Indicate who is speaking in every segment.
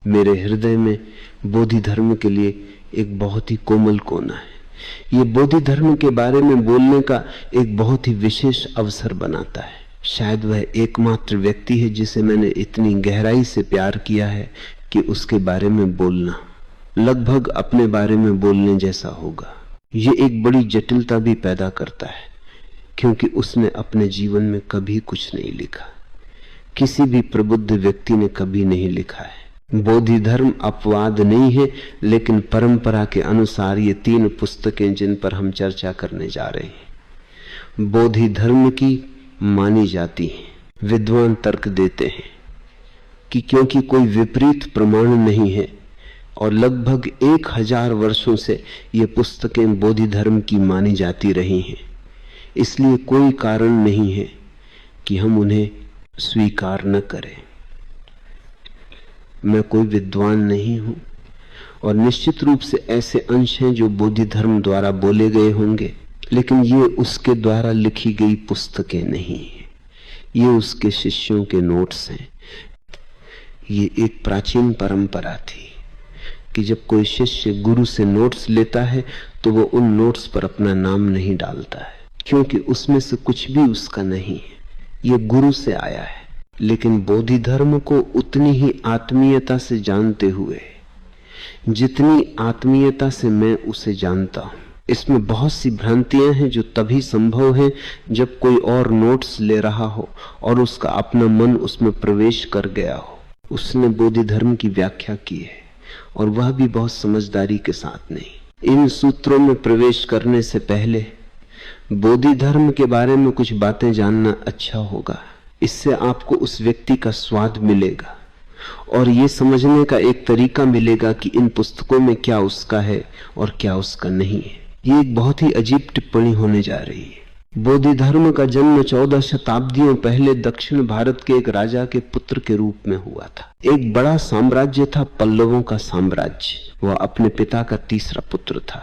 Speaker 1: मेरे हृदय में बोधि धर्म के लिए एक बहुत ही कोमल कोना है। ये बोधि धर्म के बारे में बोलने का एक बहुत ही विशेष अवसर बनाता है। शायद वह एकमात्र व्यक्ति है जिसे मैंने इतनी गहराई से प्यार किया है कि उसके बारे में बोलना लगभग अपने बारे में बोलने जैसा होगा। ये एक बड़ी जटिलता भी पैदा करता है क्योंकि उसने अपने जीवन में कभी कुछ नहीं लिखा, किसी भी प्रबुद्ध व्यक्ति ने कभी नहीं लिखा है। बोधि धर्म अपवाद नहीं है, लेकिन परंपरा के अनुसार ये 3 पुस्तकें जिन पर हम चर्चा करने जा रहे हैं बोधि धर्म की मानी जाती हैं। विद्वान तर्क देते हैं कि क्योंकि कोई विपरीत प्रमाण नहीं है और लगभग 1000 वर्षों से ये पुस्तकें बोधि धर्म की मानी जाती रही हैं, इसलिए कोई कारण नहीं है कि हम उन्हें स्वीकार न करें। मैं कोई विद्वान नहीं हूं और निश्चित रूप से ऐसे अंश हैं जो बोधि धर्म द्वारा बोले गए होंगे, लेकिन ये उसके द्वारा लिखी गई पुस्तकें नहीं हैं, ये उसके शिष्यों के नोट्स हैं। ये एक प्राचीन परंपरा थी कि जब कोई शिष्य गुरु से नोट्स लेता है तो वो उन नोट्स पर अपना नाम नहीं डालता है, क्योंकि उसमें से कुछ भी उसका नहीं है, ये गुरु से आया है। लेकिन बोधि धर्म को उतनी ही आत्मीयता से जानते हुए जितनी आत्मीयता से मैं उसे जानता हूं, इसमें बहुत सी भ्रांतियां हैं जो तभी संभव हैं जब कोई और नोट्स ले रहा हो और उसका अपना मन उसमें प्रवेश कर गया हो। उसने बोधि धर्म की व्याख्या की है और वह भी बहुत समझदारी के साथ नहीं। इन सूत्रों में प्रवेश करने से पहले बोधि धर्म के बारे में कुछ बातें जानना अच्छा होगा। इससे आपको उस व्यक्ति का स्वाद मिलेगा और ये समझने का एक तरीका मिलेगा कि इन पुस्तकों में क्या उसका है और क्या उसका नहीं है। ये एक बहुत ही अजीब टिप्पणी होने जा रही है। बोधि धर्म का जन्म 14 शताब्दियों पहले दक्षिण भारत के एक राजा के पुत्र के रूप में हुआ था। एक बड़ा साम्राज्य था, पल्लवों का साम्राज्य। वह अपने पिता का तीसरा पुत्र था,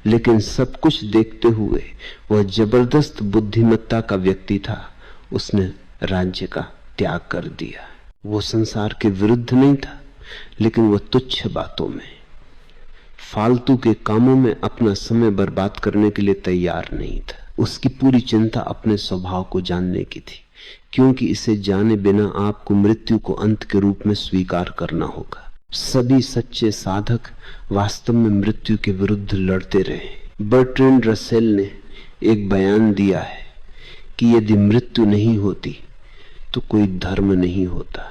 Speaker 1: लेकिन सब कुछ देखते हुए वह जबरदस्त बुद्धिमत्ता का व्यक्ति था। उसने राज्य का त्याग कर दिया। वो संसार के विरुद्ध नहीं था, लेकिन वह तुच्छ बातों में, फालतू के कामों में अपना समय बर्बाद करने के लिए तैयार नहीं था। उसकी पूरी चिंता अपने स्वभाव को जानने की थी, क्योंकि इसे जाने बिना आपको मृत्यु को अंत के रूप में स्वीकार करना होगा। सभी सच्चे साधक वास्तव में मृत्यु के विरुद्ध लड़ते रहे। बर्ट्रैंड रसेल ने एक बयान दिया है कि यदि मृत्यु नहीं होती तो कोई धर्म नहीं होता।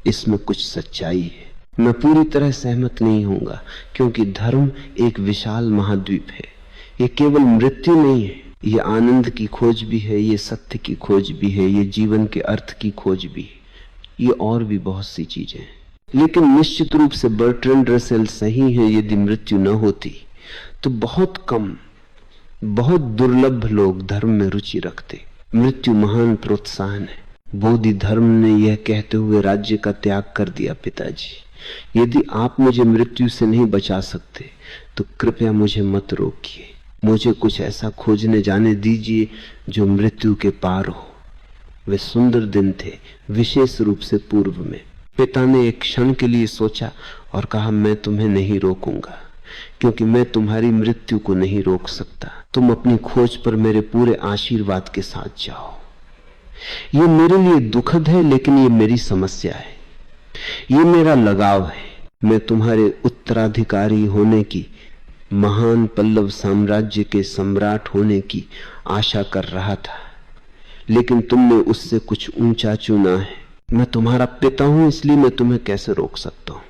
Speaker 1: इसमें कुछ सच्चाई है। मैं पूरी तरह सहमत नहीं होऊंगा, क्योंकि धर्म एक विशाल महाद्वीप है। ये केवल मृत्यु नहीं है, ये आनंद की खोज भी है, ये सत्य की खोज भी है, ये जीवन के अर्थ की खोज भी है, ये और भी बहुत सी चीजें हैं। लेकिन निश्चित रूप से बर्ट्रैंड रसेल सही है। यदि मृत्यु न होती तो बहुत कम, बहुत दुर्लभ लोग धर्म में रुचि रखते। मृत्यु महान प्रोत्साहन है। बोधि धर्म ने यह कहते हुए राज्य का त्याग कर दिया, पिताजी यदि आप मुझे मृत्यु से नहीं बचा सकते तो कृपया मुझे मत रोकिए। मुझे कुछ ऐसा खोजने जाने दीजिए जो मृत्यु के पार हो। वे सुंदर दिन थे, विशेष रूप से पूर्व में। पिता ने एक क्षण के लिए सोचा और कहा, मैं तुम्हें नहीं रोकूंगा, क्योंकि मैं तुम्हारी मृत्यु को नहीं रोक सकता। तुम अपनी खोज पर मेरे पूरे आशीर्वाद के साथ जाओ। ये मेरे लिए दुखद है, लेकिन ये मेरी समस्या है, ये मेरा लगाव है। मैं तुम्हारे उत्तराधिकारी होने की, महान पल्लव साम्राज्य के सम्राट होने की आशा कर रहा था, लेकिन तुमने उससे कुछ ऊंचा चुना है। मैं तुम्हारा पिता हूं, इसलिए मैं तुम्हें कैसे रोक सकता हूं।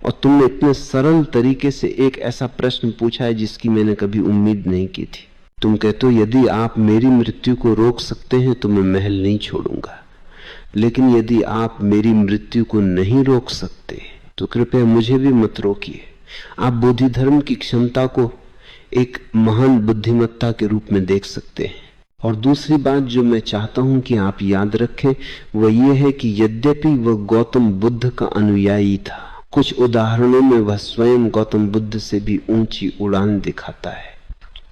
Speaker 1: और तुमने इतने सरल तरीके से एक ऐसा प्रश्न पूछा है जिसकी मैंने कभी उम्मीद नहीं की थी। तुम कहते हो यदि आप मेरी मृत्यु को रोक सकते हैं तो मैं महल नहीं छोड़ूंगा, लेकिन यदि आप मेरी मृत्यु को नहीं रोक सकते तो कृपया मुझे भी मत रोकिए। आप बोधि धर्म की क्षमता को एक महान बुद्धिमत्ता के रूप में देख सकते हैं। और दूसरी बात जो मैं चाहता हूं कि आप याद रखें वह यह है कि यद्यपि वह गौतम बुद्ध का अनुयायी था, कुछ उदाहरणों में वह स्वयं गौतम बुद्ध से भी ऊंची उड़ान दिखाता है।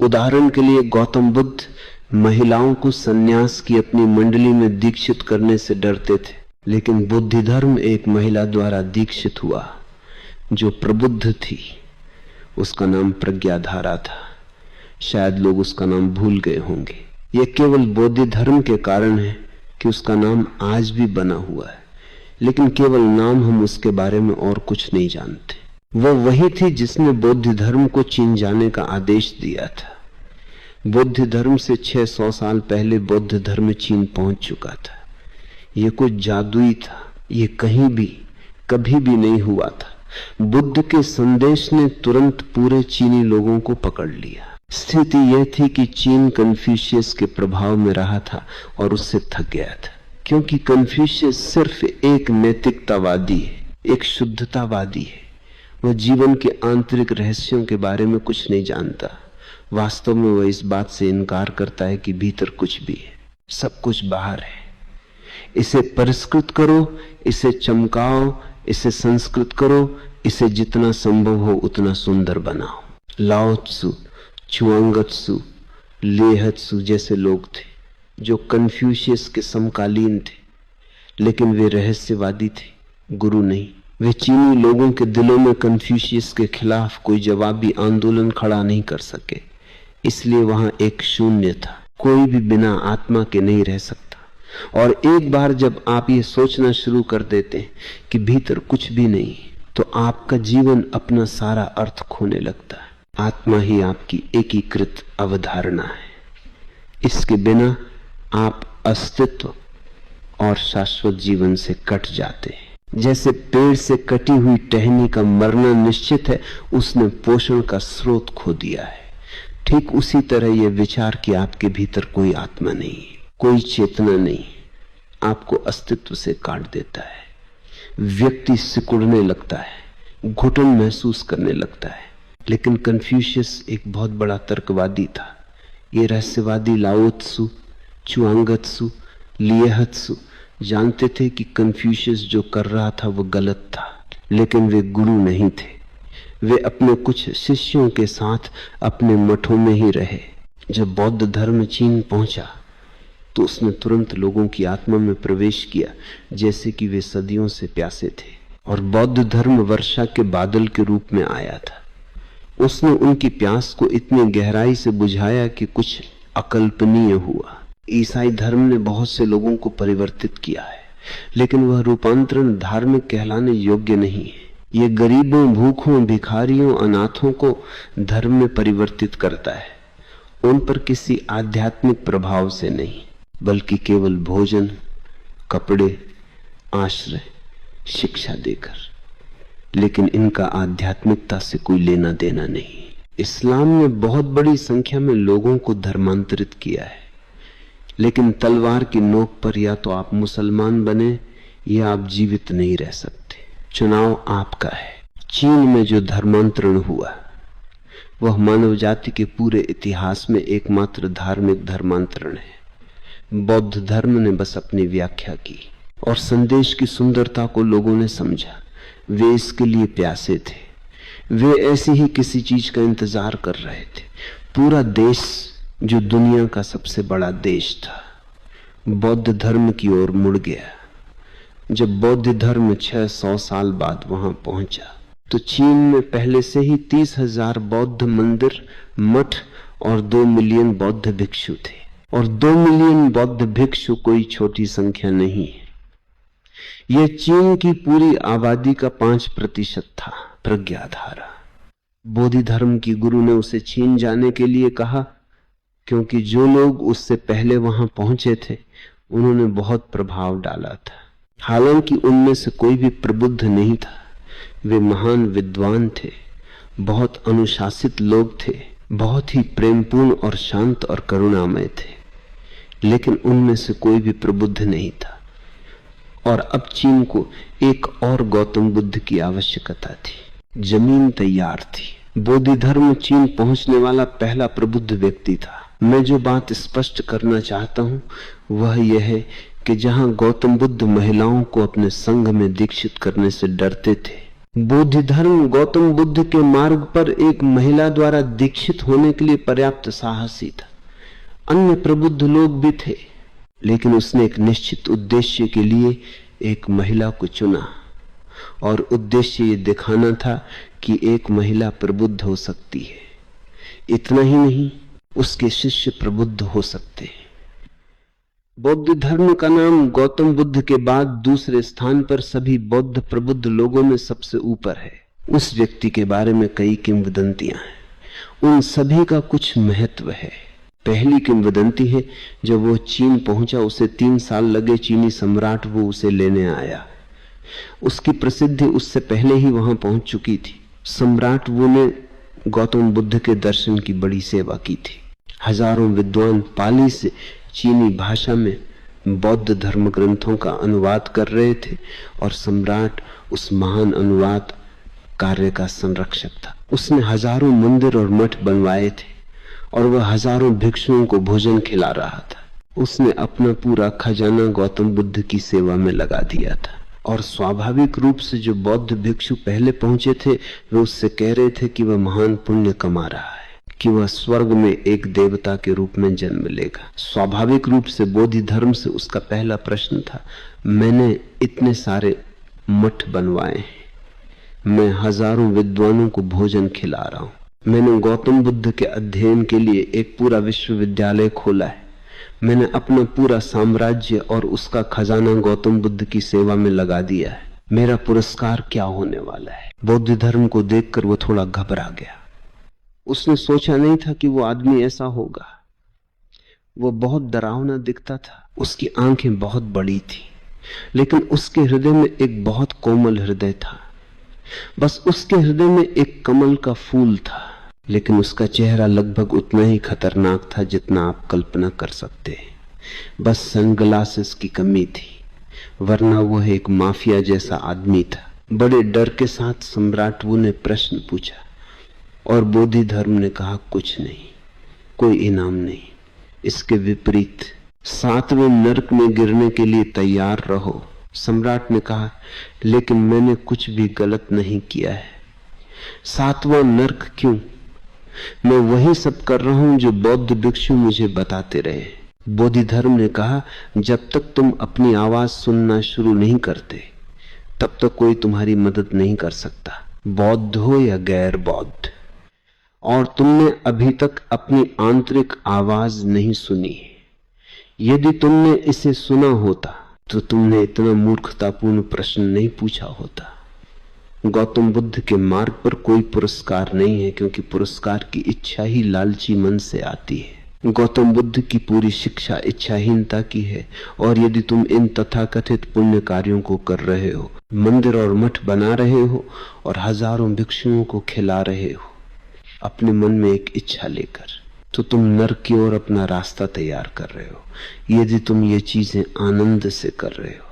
Speaker 1: उदाहरण के लिए गौतम बुद्ध महिलाओं को सन्यास की अपनी मंडली में दीक्षित करने से डरते थे। लेकिन बुद्धि धर्म एक महिला द्वारा दीक्षित हुआ जो प्रबुद्ध थी। उसका नाम प्रज्ञाधारा था। शायद लोग उसका नाम भूल गए होंगे। यह केवल बौद्ध धर्म के कारण है कि उसका नाम आज भी बना हुआ है, लेकिन केवल नाम, हम उसके बारे में और कुछ नहीं जानते। वह वही थी जिसने बौद्ध धर्म को चीन जाने का आदेश दिया था। बौद्ध धर्म से 600 साल पहले बौद्ध धर्म चीन पहुंच चुका था। यह कुछ जादुई था, यह कहीं भी कभी भी नहीं हुआ था। बुद्ध के संदेश ने तुरंत पूरे चीनी लोगों को पकड़ लिया। स्थिति यह थी कि चीन कन्फ्यूशियस के प्रभाव में रहा था और उससे थक गया था, क्योंकि कन्फ्यूशियस सिर्फ एक नैतिकतावादी है, एक शुद्धतावादी है। वह जीवन के आंतरिक रहस्यों के बारे में कुछ नहीं जानता। वास्तव में वह इस बात से इनकार करता है कि भीतर कुछ भी है, सब कुछ बाहर है। इसे परिष्कृत करो, इसे चमकाओ, इसे संस्कृत करो, इसे जितना संभव हो उतना सुंदर बनाओ। लाओ त्सु, चुआंगत्सु, लेहत्सु जैसे लोग थे जो कन्फ्यूशियस के समकालीन थे, लेकिन वे रहस्यवादी थे, गुरु नहीं। वे चीनी लोगों के दिलों में कन्फ्यूशियस के खिलाफ कोई जवाबी आंदोलन खड़ा नहीं कर सके, इसलिए वहां एक शून्य था। कोई भी बिना आत्मा के नहीं रह सकता। और एक बार जब आप ये सोचना शुरू कर देते हैं कि भीतर कुछ भी नहीं, तो आपका जीवन अपना सारा अर्थ खोने लगता है। आत्मा ही आपकी एकीकृत अवधारणा है। इसके बिना आप अस्तित्व और शाश्वत जीवन से कट जाते हैं। जैसे पेड़ से कटी हुई टहनी का मरना निश्चित है, उसने पोषण का स्रोत खो दिया है। ठीक उसी तरह यह विचार कि आपके भीतर कोई आत्मा नहीं, कोई चेतना नहीं, आपको अस्तित्व से काट देता है। व्यक्ति सिकुड़ने लगता है, घुटन महसूस करने लगता है। लेकिन कन्फ्यूशियस एक बहुत बड़ा तर्कवादी था। ये रहस्यवादी लाओ त्सु, चुआंगत्सु, लियहत्सु जानते थे कि कन्फ्यूशियस जो कर रहा था वो गलत था, लेकिन वे गुरु नहीं थे। वे अपने कुछ शिष्यों के साथ अपने मठों में ही रहे। जब बौद्ध धर्म चीन पहुंचा तो उसने तुरंत लोगों की आत्मा में प्रवेश किया, जैसे कि वे सदियों से प्यासे थे। और बौद्ध धर्म वर्षा के बादल के रूप में आया था। उसने उनकी प्यास को इतनी गहराई से बुझाया कि कुछ अकल्पनीय हुआ। ईसाई धर्म ने बहुत से लोगों को परिवर्तित किया है, लेकिन वह रूपांतरण धार्मिक कहलाने योग्य नहीं है। यह गरीबों, भूखों, भिखारियों, अनाथों को धर्म में परिवर्तित करता है, उन पर किसी आध्यात्मिक प्रभाव से नहीं, बल्कि केवल भोजन, कपड़े, आश्रय, शिक्षा देकर। लेकिन इनका आध्यात्मिकता से कोई लेना देना नहीं। इस्लाम ने बहुत बड़ी संख्या में लोगों को धर्मांतरित किया है, लेकिन तलवार की नोक पर या तो आप मुसलमान बने या आप जीवित नहीं रह सकते। चुनाव आपका है। चीन में जो धर्मांतरण हुआ वह मानव जाति के पूरे इतिहास में एकमात्र धार्मिक धर्मांतरण है। बौद्ध धर्म ने बस अपनी व्याख्या की और संदेश की सुंदरता को लोगों ने समझा। वे इसके लिए प्यासे थे। वे ऐसी ही किसी चीज का इंतजार कर रहे थे। पूरा देश, जो दुनिया का सबसे बड़ा देश था, बौद्ध धर्म की ओर मुड़ गया। जब बौद्ध धर्म 600 साल बाद वहां पहुंचा तो चीन में पहले से ही 30,000 बौद्ध मंदिर, मठ और 2 मिलियन बौद्ध भिक्षु थे। और 2 मिलियन बौद्ध भिक्षु कोई छोटी संख्या नहीं है। यह चीन की पूरी आबादी का 5% था। प्रज्ञाधारा बोधि धर्म की गुरु ने उसे चीन जाने के लिए कहा, क्योंकि जो लोग उससे पहले वहां पहुंचे थे उन्होंने बहुत प्रभाव डाला था। हालांकि उनमें से कोई भी प्रबुद्ध नहीं था। वे महान विद्वान थे, बहुत अनुशासित लोग थे, बहुत ही प्रेमपूर्ण और शांत और करुणामय थे, लेकिन उनमें से कोई भी प्रबुद्ध नहीं था। और अब चीन को एक और गौतम बुद्ध की आवश्यकता थी। जमीन तैयार थी। बोधि धर्म चीन पहुंचने वाला पहला प्रबुद्ध व्यक्ति था। मैं जो बात स्पष्ट करना चाहता हूं वह यह है कि जहां गौतम बुद्ध महिलाओं को अपने संघ में दीक्षित करने से डरते थे, बोधि धर्म गौतम बुद्ध के मार्ग पर एक महिला द्वारा दीक्षित होने के लिए पर्याप्त साहसी था। अन्य प्रबुद्ध लोग भी थे, लेकिन उसने एक निश्चित उद्देश्य के लिए एक महिला को चुना और उद्देश्य ये दिखाना था कि एक महिला प्रबुद्ध हो सकती है। इतना ही नहीं, उसके शिष्य प्रबुद्ध हो सकते हैं। बौद्ध धर्म का नाम गौतम बुद्ध के बाद दूसरे स्थान पर सभी बौद्ध प्रबुद्ध लोगों में सबसे ऊपर है। उस व्यक्ति के बारे में कई किंवदंतियां हैं, उन सभी का कुछ महत्व है। पहली किंवदंती है, जब वो चीन पहुंचा उसे 3 साल लगे, चीनी सम्राट वो उसे लेने आया। उसकी प्रसिद्धि उससे पहले ही वहां पहुंच चुकी थी। सम्राट वो ने गौतम बुद्ध के दर्शन की बड़ी सेवा की थी। हजारों विद्वान पाली से चीनी भाषा में बौद्ध धर्म ग्रंथों का अनुवाद कर रहे थे और सम्राट उस महान अनुवाद कार्य का संरक्षक था। उसने हजारों मंदिर और मठ बनवाए थे और वह हजारों भिक्षुओं को भोजन खिला रहा था। उसने अपना पूरा खजाना गौतम बुद्ध की सेवा में लगा दिया था और स्वाभाविक रूप से जो बौद्ध भिक्षु पहले पहुंचे थे वे उससे कह रहे थे कि वह महान पुण्य कमा रहा है, कि वह स्वर्ग में एक देवता के रूप में जन्म लेगा। स्वाभाविक रूप से बोधि धर्म से उसका पहला प्रश्न था, मैंने इतने सारे मठ बनवाए हैं, मैं हजारों विद्वानों को भोजन खिला रहा हूं, मैंने गौतम बुद्ध के अध्ययन के लिए एक पूरा विश्वविद्यालय खोला है, मैंने अपना पूरा साम्राज्य और उसका खजाना गौतम बुद्ध की सेवा में लगा दिया है, मेरा पुरस्कार क्या होने वाला है। बौद्ध धर्म को देखकर वो थोड़ा घबरा गया। उसने सोचा नहीं था कि वो आदमी ऐसा होगा। वो बहुत डरावना दिखता था, उसकी आंखें बहुत बड़ी थी, लेकिन उसके हृदय में एक बहुत कोमल हृदय था। बस उसके हृदय में एक कमल का फूल था, लेकिन उसका चेहरा लगभग उतना ही खतरनाक था जितना आप कल्पना कर सकते हैं। बस सनग्लासेस की कमी थी, वरना वह एक माफिया जैसा आदमी था। बड़े डर के साथ सम्राट वो ने प्रश्न पूछा और बोधि धर्म ने कहा, कुछ नहीं, कोई इनाम नहीं, इसके विपरीत 7वें नरक में गिरने के लिए तैयार रहो। सम्राट ने कहा, लेकिन मैंने कुछ भी गलत नहीं किया है। 7वां नरक क्यों? मैं वही सब कर रहा हूं जो बौद्ध भिक्षु मुझे बताते रहे। बोधि धर्म ने कहा, जब तक तुम अपनी आवाज सुनना शुरू नहीं करते तब तक कोई तुम्हारी मदद नहीं कर सकता, बौद्ध हो या गैर बौद्ध। और तुमने अभी तक अपनी आंतरिक आवाज नहीं सुनी। यदि तुमने इसे सुना होता तो तुमने इतना मूर्खतापूर्ण प्रश्न नहीं पूछा होता। गौतम बुद्ध के मार्ग पर कोई पुरस्कार नहीं है, क्योंकि पुरस्कार की इच्छा ही लालची मन से आती है। गौतम बुद्ध की पूरी शिक्षा इच्छाहीनता की है। और यदि तुम इन तथाकथित पुण्य कार्यों को कर रहे हो, मंदिर और मठ बना रहे हो और हजारों भिक्षुओं को खिला रहे हो अपने मन में एक इच्छा लेकर, तो तुम नरक की ओर अपना रास्ता तैयार कर रहे हो। यदि तुम ये चीजें आनंद से कर रहे हो,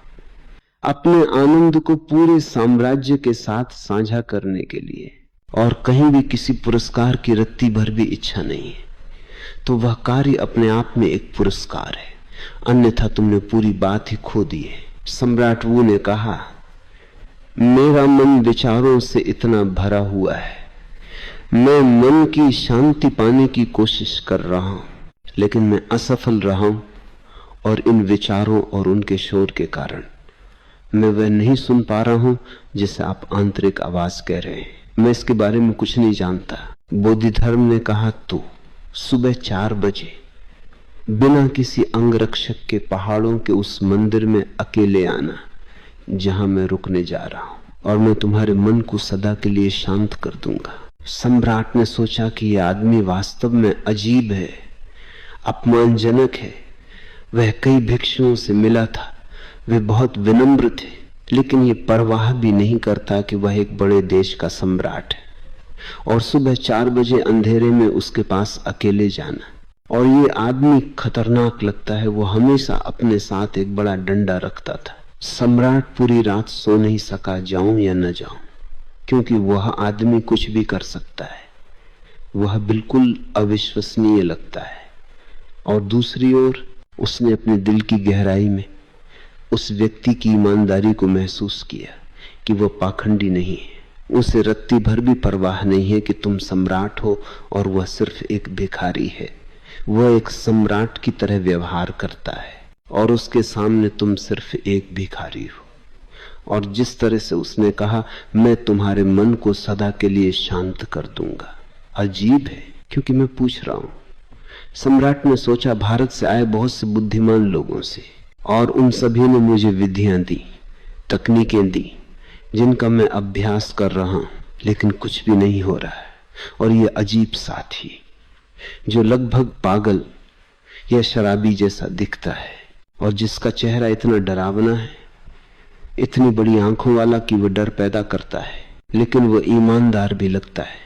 Speaker 1: अपने आनंद को पूरे साम्राज्य के साथ साझा करने के लिए, और कहीं भी किसी पुरस्कार की रत्ती भर भी इच्छा नहीं है, तो वह कार्य अपने आप में एक पुरस्कार है। अन्यथा तुमने पूरी बात ही खो दी है। सम्राट वू ने कहा, मेरा मन विचारों से इतना भरा हुआ है, मैं मन की शांति पाने की कोशिश कर रहा हूं, लेकिन मैं असफल रहा हूं। और इन विचारों और उनके शोर के कारण मैं वह नहीं सुन पा रहा हूं जिसे आप आंतरिक आवाज कह रहे हैं। मैं इसके बारे में कुछ नहीं जानता। बोधि धर्म ने कहा, तो सुबह 4 बजे बिना किसी अंगरक्षक के पहाड़ों के उस मंदिर में अकेले आना जहां मैं रुकने जा रहा हूं, और मैं तुम्हारे मन को सदा के लिए शांत कर दूंगा। सम्राट ने सोचा कि यह आदमी वास्तव में अजीब है, अपमानजनक है। वह कई भिक्षुओं से मिला था, वे बहुत विनम्र थे, लेकिन ये परवाह भी नहीं करता कि वह एक बड़े देश का सम्राट है, और सुबह 4 बजे अंधेरे में उसके पास अकेले जाना। और ये आदमी खतरनाक लगता है। वो हमेशा अपने साथ एक बड़ा डंडा रखता था। सम्राट पूरी रात सो नहीं सका, जाऊं या न जाऊं, क्योंकि वह आदमी कुछ भी कर सकता है। वह बिल्कुल अविश्वसनीय लगता है। और दूसरी ओर उसने अपने दिल की गहराई में उस व्यक्ति की ईमानदारी को महसूस किया कि वह पाखंडी नहीं है। उसे रत्ती भर भी परवाह नहीं है कि तुम सम्राट हो और वह सिर्फ एक भिखारी है। वह एक सम्राट की तरह व्यवहार करता है और उसके सामने तुम सिर्फ एक भिखारी हो। और जिस तरह से उसने कहा, मैं तुम्हारे मन को सदा के लिए शांत कर दूंगा। अजीब है, क्योंकि मैं पूछ रहा हूं। सम्राट ने सोचा, भारत से आए बहुत से बुद्धिमान लोगों से, और उन सभी ने मुझे विधियां दी, तकनीकें दी, जिनका मैं अभ्यास कर रहा हूं, लेकिन कुछ भी नहीं हो रहा है। और ये अजीब साथी जो लगभग पागल या शराबी जैसा दिखता है, और जिसका चेहरा इतना डरावना है, इतनी बड़ी आंखों वाला कि वह डर पैदा करता है, लेकिन वह ईमानदार भी लगता है।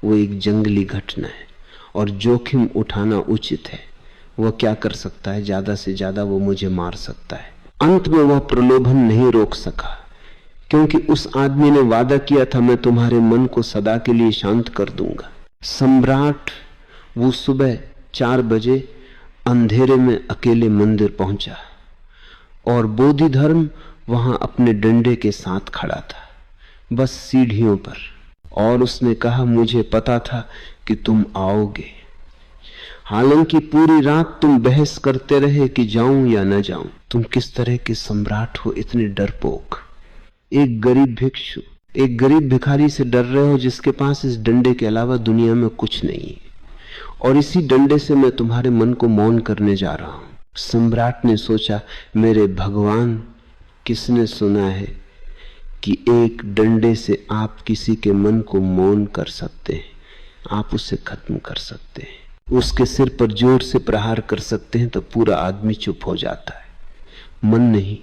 Speaker 1: वो एक जंगली घटना है और जोखिम उठाना उचित है। वह क्या कर सकता है? ज्यादा से ज्यादा वो मुझे मार सकता है। अंत में वह प्रलोभन नहीं रोक सका, क्योंकि उस आदमी ने वादा किया था, मैं तुम्हारे मन को सदा के लिए शांत कर दूंगा। सम्राट वो सुबह 4 बजे अंधेरे में अकेले मंदिर पहुंचा, और बोधिधर्म वहां अपने डंडे के साथ खड़ा था, बस सीढ़ियों पर। और उसने कहा, मुझे पता था कि तुम आओगे। हालांकि पूरी रात तुम बहस करते रहे कि जाऊं या न जाऊं। तुम किस तरह के सम्राट हो, इतने डरपोक। एक गरीब भिक्षु, एक गरीब भिखारी से डर रहे हो, जिसके पास इस डंडे के अलावा दुनिया में कुछ नहीं है। और इसी डंडे से मैं तुम्हारे मन को मौन करने जा रहा हूं। सम्राट ने सोचा, मेरे भगवान, किसने सुना है कि एक डंडे से आप किसी के मन को मौन कर सकते हैं, आप उसे खत्म कर सकते हैं। उसके सिर पर जोर से प्रहार कर सकते हैं तो पूरा आदमी चुप हो जाता है, मन नहीं।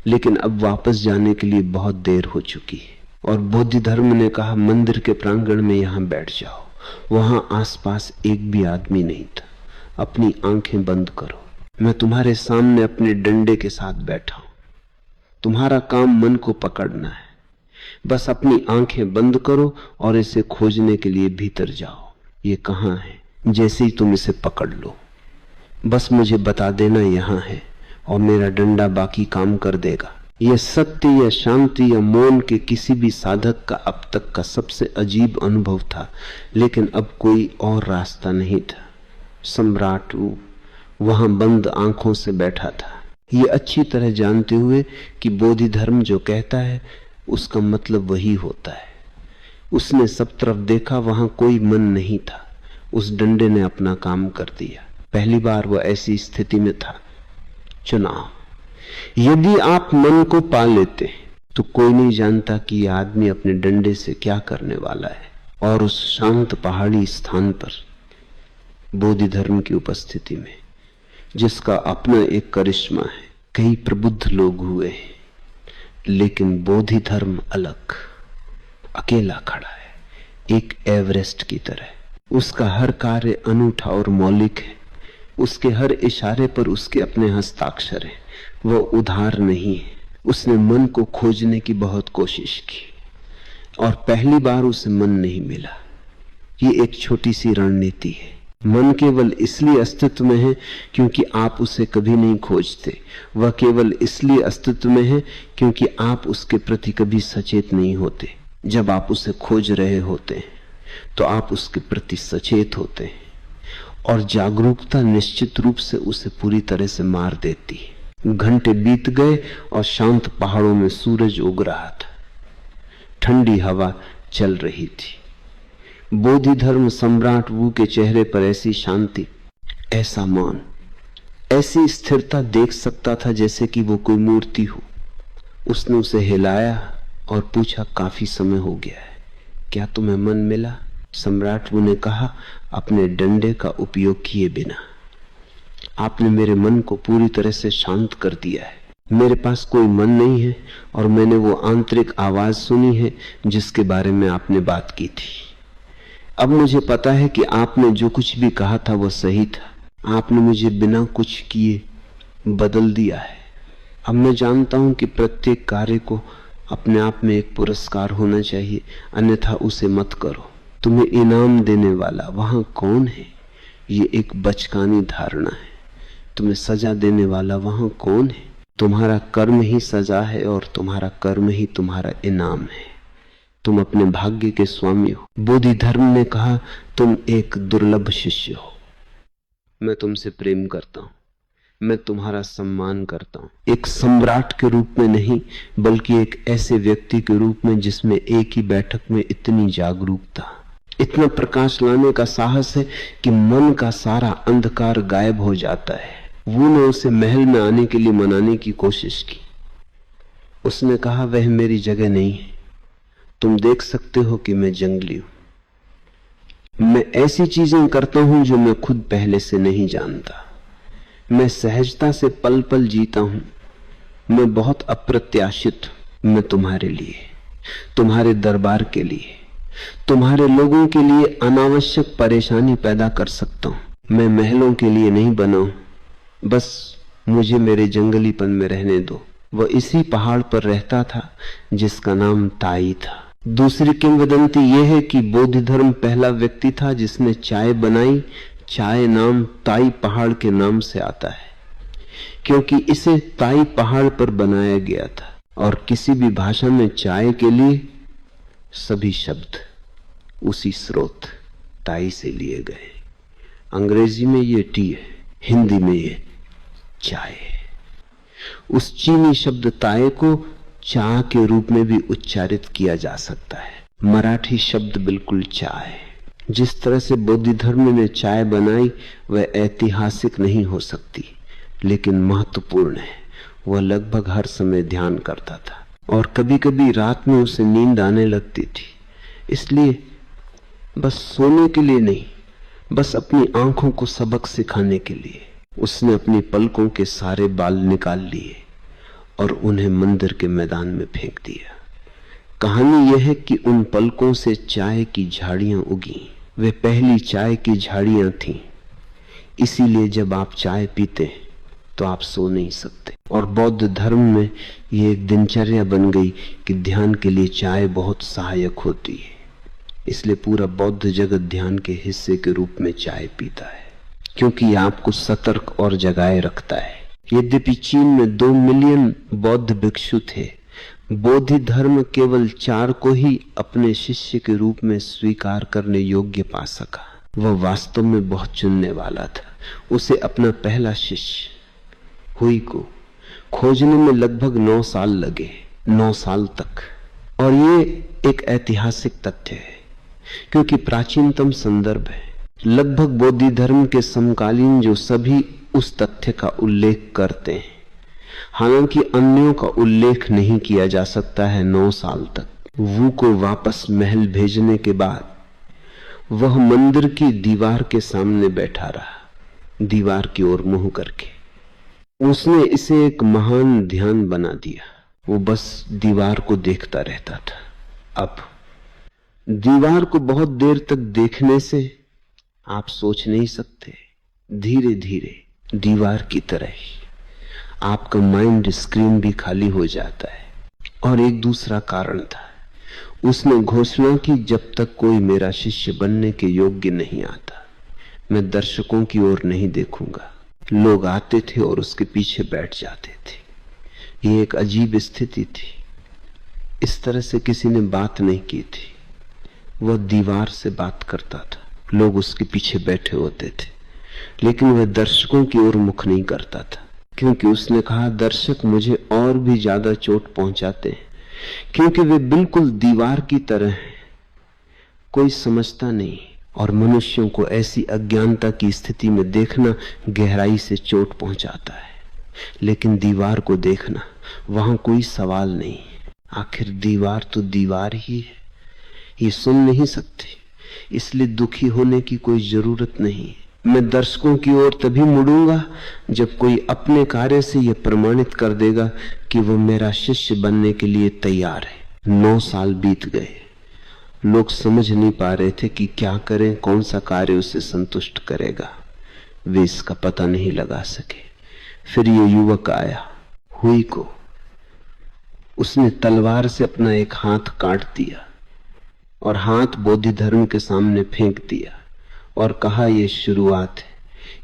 Speaker 1: लेकिन अब वापस जाने के लिए बहुत देर हो चुकी है। और बोधिधर्म ने कहा, मंदिर के प्रांगण में यहां बैठ जाओ। वहां आसपास एक भी आदमी नहीं था। अपनी आंखें बंद करो, मैं तुम्हारे सामने अपने डंडे के साथ बैठा हूं। तुम्हारा काम मन को पकड़ना है। बस अपनी आंखें बंद करो और इसे खोजने के लिए भीतर जाओ। ये कहां है? जैसे ही तुम इसे पकड़ लो, बस मुझे बता देना यहां है, और मेरा डंडा बाकी काम कर देगा। यह सत्य या शांति या मौन के किसी भी साधक का अब तक का सबसे अजीब अनुभव था, लेकिन अब कोई और रास्ता नहीं था। सम्राट वहां बंद आंखों से बैठा था, ये अच्छी तरह जानते हुए कि बोधिधर्म जो कहता है उसका मतलब वही होता है। उसने सब तरफ देखा, वहां कोई मन नहीं था। उस डंडे ने अपना काम कर दिया। पहली बार वह ऐसी स्थिति में था। चुनाव, यदि आप मन को पा लेते तो कोई नहीं जानता कि यह आदमी अपने डंडे से क्या करने वाला है। और उस शांत पहाड़ी स्थान पर बोधिधर्म की उपस्थिति में, जिसका अपना एक करिश्मा है, कई प्रबुद्ध लोग हुए हैं, लेकिन बोधिधर्म अलग, अकेला खड़ा है, एक एवरेस्ट की तरह। उसका हर कार्य अनूठा और मौलिक है। उसके हर इशारे पर उसके अपने हस्ताक्षर हैं। वह उधार नहीं है। उसने मन को खोजने की बहुत कोशिश की, और पहली बार उसे मन नहीं मिला। ये एक छोटी सी रणनीति है। मन केवल इसलिए अस्तित्व में है क्योंकि आप उसे कभी नहीं खोजते। वह केवल इसलिए अस्तित्व में है क्योंकि आप उसके प्रति कभी सचेत नहीं होते। जब आप उसे खोज रहे होते हैं तो आप उसके प्रति सचेत होते हैं, और जागरूकता निश्चित रूप से उसे पूरी तरह से मार देती है। घंटे बीत गए और शांत पहाड़ों में सूरज उग रहा था, ठंडी हवा चल रही थी। बोधिधर्म सम्राट वू के चेहरे पर ऐसी शांति, ऐसा मौन, ऐसी स्थिरता देख सकता था जैसे कि वो कोई मूर्ति हो। उसने उसे हिलाया और पूछा, काफी समय हो गया है, क्या तुम्हें मन मिला? सम्राट वू ने कहा, अपने डंडे का उपयोग किए बिना आपने मेरे मन को पूरी तरह से शांत कर दिया है। मेरे पास कोई मन नहीं है, और मैंने वो आंतरिक आवाज सुनी है जिसके बारे में आपने बात की थी। अब मुझे पता है कि आपने जो कुछ भी कहा था वो सही था। आपने मुझे बिना कुछ किए बदल दिया है। अब मैं जानता हूं कि प्रत्येक कार्य को अपने आप में एक पुरस्कार होना चाहिए, अन्यथा उसे मत करो। तुम्हें इनाम देने वाला वहां कौन है? ये एक बचकानी धारणा है। तुम्हें सजा देने वाला वहां कौन है? तुम्हारा कर्म ही सजा है और तुम्हारा कर्म ही तुम्हारा इनाम है। तुम अपने भाग्य के स्वामी हो। बोधिधर्म ने कहा, तुम एक दुर्लभ शिष्य हो। मैं तुमसे प्रेम करता हूं, मैं तुम्हारा सम्मान करता हूं, एक सम्राट के रूप में नहीं, बल्कि एक ऐसे व्यक्ति के रूप में जिसमें एक ही बैठक में इतनी जागरूकता, इतना प्रकाश लाने का साहस है कि मन का सारा अंधकार गायब हो जाता है। वो ने उसे महल में आने के लिए मनाने की कोशिश की। उसने कहा, वह मेरी जगह नहीं है, तुम देख सकते हो कि मैं जंगली हूं, मैं ऐसी चीजें करता हूं जो मैं खुद पहले से नहीं जानता, मैं सहजता से पल पल जीता हूं, मैं बहुत अप्रत्याशित हूं। मैं तुम्हारे लिए, तुम्हारे दरबार के लिए, तुम्हारे लोगों के लिए अनावश्यक परेशानी पैदा कर सकता हूं। मैं महलों के लिए नहीं बना हूं, बस मुझे मेरे जंगलीपन में रहने दो। वह इसी पहाड़ पर रहता था जिसका नाम ताई था। दूसरी किंवदंती यह है कि बौद्ध धर्म पहला व्यक्ति था जिसने चाय बनाई। चाय नाम ताई पहाड़ के नाम से आता है, क्योंकि इसे ताई पहाड़ पर बनाया गया था। और किसी भी भाषा में चाय के लिए सभी शब्द उसी स्रोत ताई से लिए गए। अंग्रेजी में ये टी है, हिंदी में ये चाय है। उस चीनी शब्द ताय को चाय के रूप में भी उच्चारित किया जा सकता है। मराठी शब्द बिल्कुल चाय। जिस तरह से बौद्ध धर्म ने चाय बनाई वह ऐतिहासिक नहीं हो सकती, लेकिन महत्वपूर्ण है। वह लगभग हर समय ध्यान करता था और कभी कभी रात में उसे नींद आने लगती थी, इसलिए बस सोने के लिए नहीं, बस अपनी आंखों को सबक सिखाने के लिए उसने अपनी पलकों के सारे बाल निकाल लिए और उन्हें मंदिर के मैदान में फेंक दिया। कहानी यह है कि उन पलकों से चाय की झाड़ियां उगी। वे पहली चाय की झाड़ियां थीं, इसीलिए जब आप चाय पीते तो आप सो नहीं सकते। और बौद्ध धर्म में यह एक दिनचर्या बन गई कि ध्यान के लिए चाय बहुत सहायक होती है, इसलिए पूरा बौद्ध जगत ध्यान के हिस्से के रूप में चाय पीता है, क्योंकि यह आपको सतर्क और जगाए रखता है। यद्यपि चीन में 2 मिलियन बौद्ध भिक्षु थे, बौद्ध धर्म केवल 4 को ही अपने शिष्य के रूप में स्वीकार करने योग्य पा सका। वह वास्तव में बहुत चुनने वाला था। उसे अपना पहला शिष्य हुई को खोजने में लगभग 9 साल लगे, 9 साल तक। और ये एक ऐतिहासिक तथ्य है, क्योंकि प्राचीनतम संदर्भ है। लगभग बौद्ध धर्म के समकालीन जो सभी उस तथ्य का उल्लेख करते हैं, हालांकि अन्यों का उल्लेख नहीं किया जा सकता है। 9 साल तक वू को वापस महल भेजने के बाद वह मंदिर की दीवार के सामने बैठा रहा, दीवार की ओर मुंह करके। उसने इसे एक महान ध्यान बना दिया। वो बस दीवार को देखता रहता था। अब दीवार को बहुत देर तक देखने से आप सोच नहीं सकते, धीरे धीरे दीवार की तरह ही आपका माइंड स्क्रीन भी खाली हो जाता है। और एक दूसरा कारण था, उसने घोषणा की, जब तक कोई मेरा शिष्य बनने के योग्य नहीं आता मैं दर्शकों की ओर नहीं देखूंगा। लोग आते थे और उसके पीछे बैठ जाते थे। ये एक अजीब स्थिति थी। इस तरह से किसी ने बात नहीं की थी। वह दीवार से बात करता था, लोग उसके पीछे बैठे होते थे, लेकिन वह दर्शकों की ओर मुख नहीं करता था, क्योंकि उसने कहा, दर्शक मुझे और भी ज्यादा चोट पहुंचाते हैं, क्योंकि वे बिल्कुल दीवार की तरह हैं, कोई समझता नहीं। और मनुष्यों को ऐसी अज्ञानता की स्थिति में देखना गहराई से चोट पहुंचाता है, लेकिन दीवार को देखना, वहां कोई सवाल नहीं। आखिर दीवार तो दीवार ही है, ये सुन नहीं सकती, इसलिए दुखी होने की कोई जरूरत नहीं। मैं दर्शकों की ओर तभी मुड़ूंगा जब कोई अपने कार्य से यह प्रमाणित कर देगा कि वो मेरा शिष्य बनने के लिए तैयार है। 9 साल बीत गए, लोग समझ नहीं पा रहे थे कि क्या करें, कौन सा कार्य उसे संतुष्ट करेगा। वे इसका पता नहीं लगा सके। फिर ये युवक आया, हुई को। उसने तलवार से अपना एक हाथ काट दिया और हाथ बौद्ध धर्म के सामने फेंक दिया और कहा, यह शुरुआत है,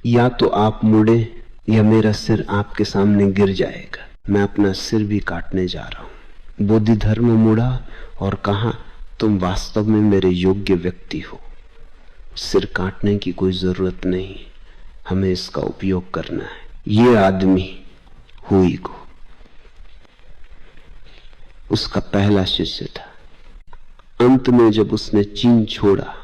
Speaker 1: या तो आप मुड़े या मेरा सिर आपके सामने गिर जाएगा। मैं अपना सिर भी काटने जा रहा हूं। बौद्ध धर्म मुड़ा और कहा, तुम वास्तव में मेरे योग्य व्यक्ति हो, सिर काटने की कोई जरूरत नहीं, हमें इसका उपयोग करना है। ये आदमी हुई को उसका पहला शिष्य था। अंत में जब उसने चीन छोड़ा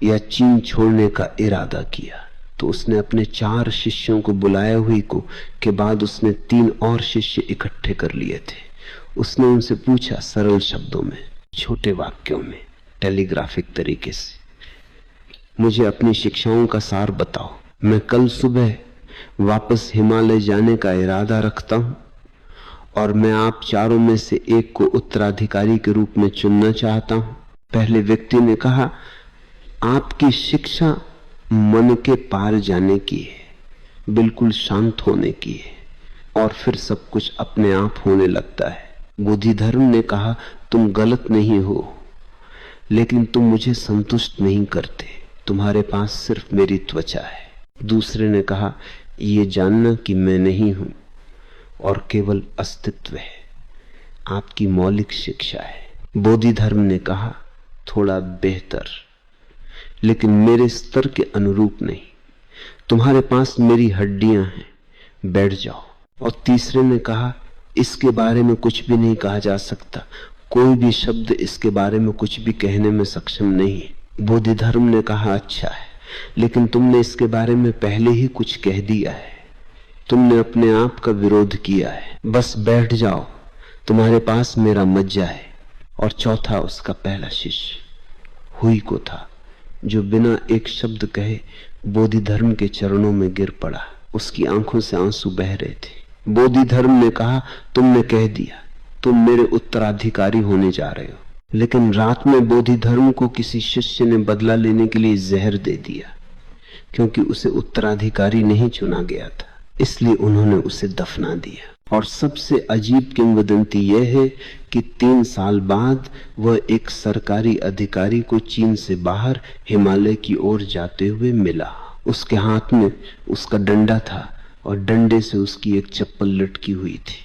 Speaker 1: या चीन छोड़ने का इरादा किया तो उसने अपने 4 शिष्यों को बुलाया हुई को के बाद उसने 3 और शिष्य इकट्ठे कर लिए थे। उसने उनसे पूछा सरल शब्दों में, छोटे वाक्यों में, टेलीग्राफिक तरीके से, मुझे अपनी शिक्षाओं का सार बताओ। मैं कल सुबह वापस हिमालय जाने का इरादा रखता हूं और मैं आप चारों में से एक को उत्तराधिकारी के रूप में चुनना चाहता हूं। पहले व्यक्ति ने कहा, आपकी शिक्षा मन के पार जाने की है, बिल्कुल शांत होने की है और फिर सब कुछ अपने आप होने लगता है। बुद्धिधर्म ने कहा, तुम गलत नहीं हो, लेकिन तुम मुझे संतुष्ट नहीं करते, तुम्हारे पास सिर्फ मेरी त्वचा है। दूसरे ने कहा, ये जानना कि मैं नहीं हूं और केवल अस्तित्व है, आपकी मौलिक शिक्षा है। बोधिधर्म ने कहा, थोड़ा बेहतर, लेकिन मेरे स्तर के अनुरूप नहीं, तुम्हारे पास मेरी हड्डियां हैं, बैठ जाओ। और तीसरे ने कहा, इसके बारे में कुछ भी नहीं कहा जा सकता, कोई भी शब्द इसके बारे में कुछ भी कहने में सक्षम नहीं है। बोधिधर्म ने कहा, अच्छा है, लेकिन तुमने इसके बारे में पहले ही कुछ कह दिया है, तुमने अपने आप का विरोध किया है, बस बैठ जाओ, तुम्हारे पास मेरा मज्जा है। और चौथा उसका पहला शिष्य हुई को था, जो बिना एक शब्द कहे बोधिधर्म के चरणों में गिर पड़ा। उसकी आंखों से आंसू बह रहे थे। बोधिधर्म ने कहा, तुमने कह दिया, तुम मेरे उत्तराधिकारी होने जा रहे हो। लेकिन रात में बोधिधर्म को किसी शिष्य ने बदला लेने के लिए जहर दे दिया, क्योंकि उसे उत्तराधिकारी नहीं चुना गया था, इसलिए उन्होंने उसे दफना दिया। और सबसे अजीब किंवदंती यह है कि 3 साल बाद वह एक सरकारी अधिकारी को चीन से बाहर हिमालय की ओर जाते हुए मिला। उसके हाथ में उसका डंडा था और डंडे से उसकी एक चप्पल लटकी हुई थी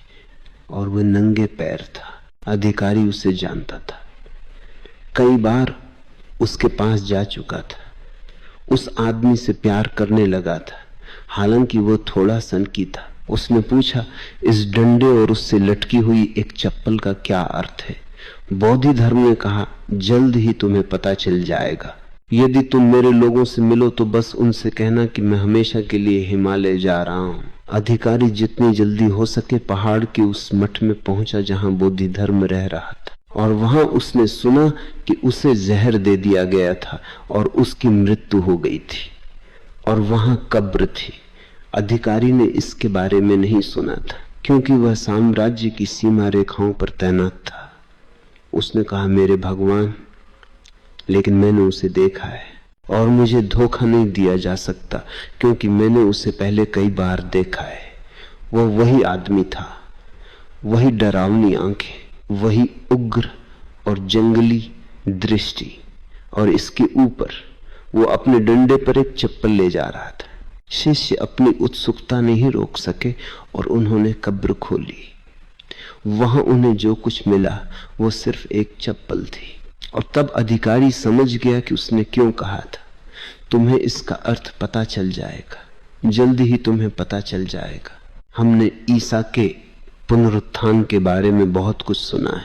Speaker 1: और वह नंगे पैर था। अधिकारी उसे जानता था, कई बार उसके पास जा चुका था, उस आदमी से प्यार करने लगा था, हालांकि वो थोड़ा सनकी था। उसने पूछा, इस डंडे और उससे लटकी हुई एक चप्पल का क्या अर्थ है? बोधिधर्म ने कहा, जल्द ही तुम्हें पता चल जाएगा। यदि तुम मेरे लोगों से मिलो तो बस उनसे कहना कि मैं हमेशा के लिए हिमालय जा रहा हूं। अधिकारी जितनी जल्दी हो सके पहाड़ के उस मठ में पहुंचा जहां बोधिधर्म रह रहा था, और वहां उसने सुना कि उसे जहर दे दिया गया था और उसकी मृत्यु हो गई थी और वहां कब्र थी। अधिकारी ने इसके बारे में नहीं सुना था, क्योंकि वह साम्राज्य की सीमा रेखाओं पर तैनात था। उसने कहा, मेरे भगवान, लेकिन मैंने उसे देखा है और मुझे धोखा नहीं दिया जा सकता, क्योंकि मैंने उसे पहले कई बार देखा है। वह वही आदमी था, वही डरावनी आंखें, वही उग्र और जंगली दृष्टि, और इसके ऊपर वो अपने डंडे पर एक चप्पल ले जा रहा था। शिष्य अपनी उत्सुकता नहीं रोक सके और उन्होंने कब्र खोली। वहां उन्हें जो कुछ मिला वो सिर्फ एक चप्पल थी। और तब अधिकारी समझ गया कि उसने क्यों कहा था, तुम्हें इसका अर्थ पता चल जाएगा, जल्दी ही तुम्हें पता चल जाएगा। हमने ईसा के पुनरुत्थान के बारे में बहुत कुछ सुना है,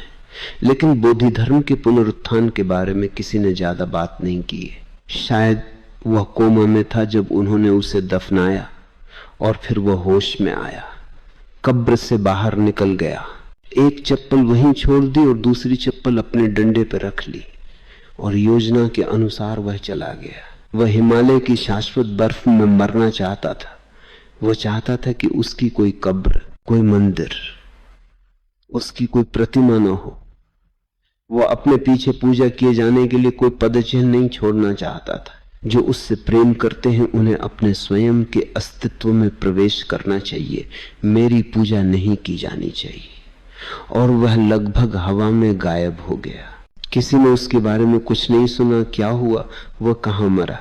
Speaker 1: लेकिन बोधिधर्म के पुनरुत्थान के बारे में किसी ने ज्यादा बात नहीं की है। शायद वह कोमा में था जब उन्होंने उसे दफनाया और फिर वह होश में आया, कब्र से बाहर निकल गया, एक चप्पल वहीं छोड़ दी और दूसरी चप्पल अपने डंडे पर रख ली और योजना के अनुसार वह चला गया। वह हिमालय की शाश्वत बर्फ में मरना चाहता था। वह चाहता था कि उसकी कोई कब्र, कोई मंदिर, उसकी कोई प्रतिमा न हो। वह अपने पीछे पूजा किए जाने के लिए कोई पदचिन्ह नहीं छोड़ना चाहता था। जो उससे प्रेम करते हैं उन्हें अपने स्वयं के अस्तित्व में प्रवेश करना चाहिए, मेरी पूजा नहीं की जानी चाहिए। और वह लगभग हवा में गायब हो गया। किसी ने उसके बारे में कुछ नहीं सुना। क्या हुआ, वह कहां मरा?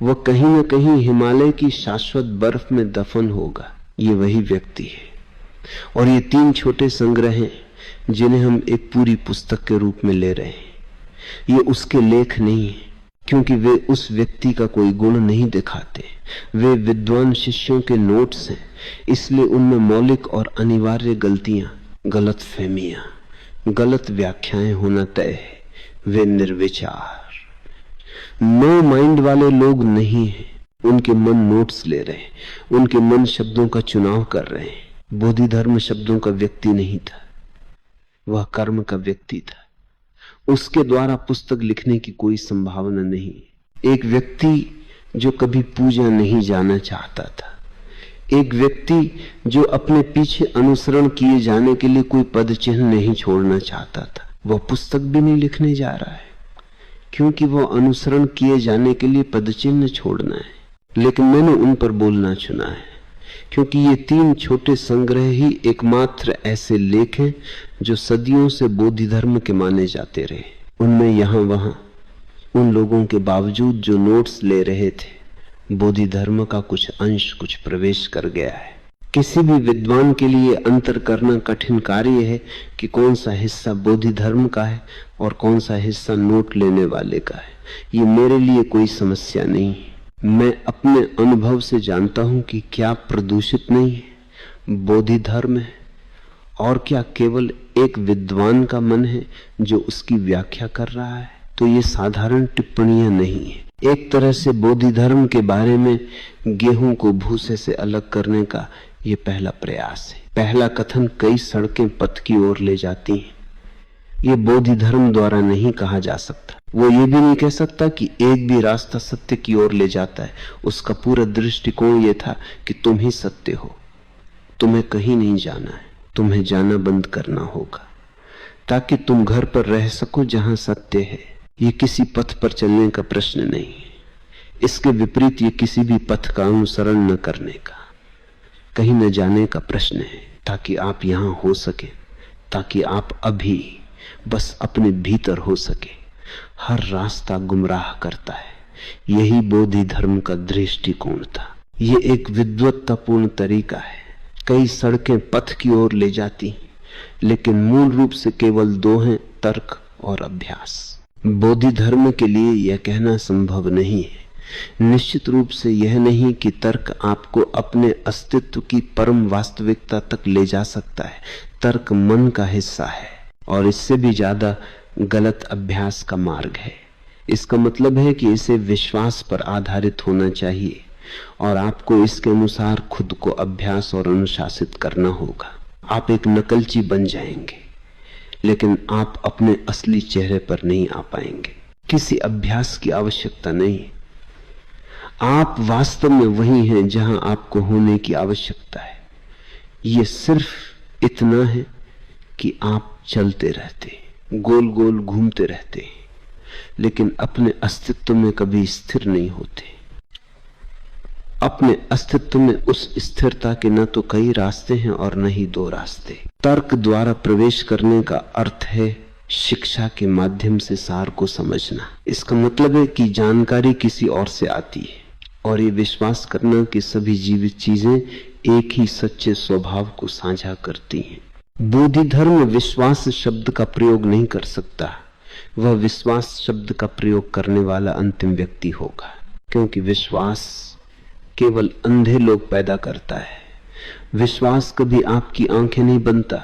Speaker 1: वह कहीं न कहीं हिमालय की शाश्वत बर्फ में दफन होगा। ये वही व्यक्ति है। और ये 3 छोटे संग्रह हैं जिन्हें हम एक पूरी पुस्तक के रूप में ले रहे हैं। ये उसके लेख नहीं है, क्योंकि वे उस व्यक्ति का कोई गुण नहीं दिखाते। वे विद्वान शिष्यों के नोट्स हैं, इसलिए उनमें मौलिक और अनिवार्य गलतियां, गलतफहमियां, गलत व्याख्याएं होना तय है। वे निर्विचार नो माइंड वाले लोग नहीं हैं। उनके मन नोट्स ले रहे हैं, उनके मन शब्दों का चुनाव कर रहे हैं। बोधि धर्म शब्दों का व्यक्ति नहीं था, वह कर्म का व्यक्ति था। उसके द्वारा पुस्तक लिखने की कोई संभावना नहीं। एक व्यक्ति जो कभी पूजा नहीं जाना चाहता था, एक व्यक्ति जो अपने पीछे अनुसरण किए जाने के लिए कोई पद चिन्ह नहीं छोड़ना चाहता था, वह पुस्तक भी नहीं लिखने जा रहा है, क्योंकि वह अनुसरण किए जाने के लिए पद चिन्ह छोड़ना है। लेकिन मैंने उन पर बोलना चुना है, क्योंकि ये 3 छोटे संग्रह ही एकमात्र ऐसे लेख हैं जो सदियों से बोधि धर्म के माने जाते रहे। उनमें यहां वहां उन लोगों के बावजूद जो नोट्स ले रहे थे, बोधि धर्म का कुछ अंश, कुछ प्रवेश कर गया है। किसी भी विद्वान के लिए अंतर करना कठिन कार्य है कि कौन सा हिस्सा बोधि धर्म का है और कौन सा हिस्सा नोट लेने वाले का है। ये मेरे लिए कोई समस्या नहीं है। मैं अपने अनुभव से जानता हूं कि क्या प्रदूषित नहीं है, बोधि धर्म है, और क्या केवल एक विद्वान का मन है जो उसकी व्याख्या कर रहा है। तो ये साधारण टिप्पणियां नहीं है। एक तरह से बोधि धर्म के बारे में गेहूं को भूसे से अलग करने का ये पहला प्रयास है। पहला कथन कई सड़कें पथ की ओर ले जाती हैं, ये बोधि धर्म द्वारा नहीं कहा जा सकता। वो ये भी नहीं कह सकता कि एक भी रास्ता सत्य की ओर ले जाता है। उसका पूरा दृष्टिकोण ये था कि तुम ही सत्य हो, तुम्हें कहीं नहीं जाना है, तुम्हें जाना बंद करना होगा ताकि तुम घर पर रह सको जहां सत्य है। ये किसी पथ पर चलने का प्रश्न नहीं है, इसके विपरीत ये किसी भी पथ का अनुसरण न करने का, कहीं न जाने का प्रश्न है, ताकि आप यहां हो सके, ताकि आप अभी बस अपने भीतर हो सके। हर रास्ता गुमराह करता है। यही बोधि धर्म का दृष्टिकोण था। ये एक विद्वत्तापूर्ण तरीका है। कई सड़कें पथ की ओर ले जाती, लेकिन मूल रूप से केवल 2 हैं, तर्क और अभ्यास। बोधि धर्म के लिए यह कहना संभव नहीं है। निश्चित रूप से यह नहीं कि तर्क आपको अपने अस्तित्व की परम वास्तविकता तक ले जा सकता है। तर्क मन का हिस्सा है और इससे भी ज्यादा गलत अभ्यास का मार्ग है। इसका मतलब है कि इसे विश्वास पर आधारित होना चाहिए और आपको इसके अनुसार खुद को अभ्यास और अनुशासित करना होगा। आप एक नकलची बन जाएंगे, लेकिन आप अपने असली चेहरे पर नहीं आ पाएंगे। किसी अभ्यास की आवश्यकता नहीं। आप वास्तव में वही हैं जहां आपको होने की आवश्यकता है। ये सिर्फ इतना है कि आप चलते रहते, गोल गोल घूमते रहते, लेकिन अपने अस्तित्व में कभी स्थिर नहीं होते। अपने अस्तित्व में उस स्थिरता के न तो कई रास्ते हैं और न ही 2 रास्ते। तर्क द्वारा प्रवेश करने का अर्थ है शिक्षा के माध्यम से सार को समझना। इसका मतलब है कि जानकारी किसी और से आती है और ये विश्वास करना कि सभी जीवित चीजें एक ही सच्चे स्वभाव को साझा करती हैं। बोधि धर्म विश्वास शब्द का प्रयोग नहीं कर सकता। वह विश्वास शब्द का प्रयोग करने वाला अंतिम व्यक्ति होगा, क्योंकि विश्वास केवल अंधे लोग पैदा करता है। विश्वास कभी आपकी आंखें नहीं बनता,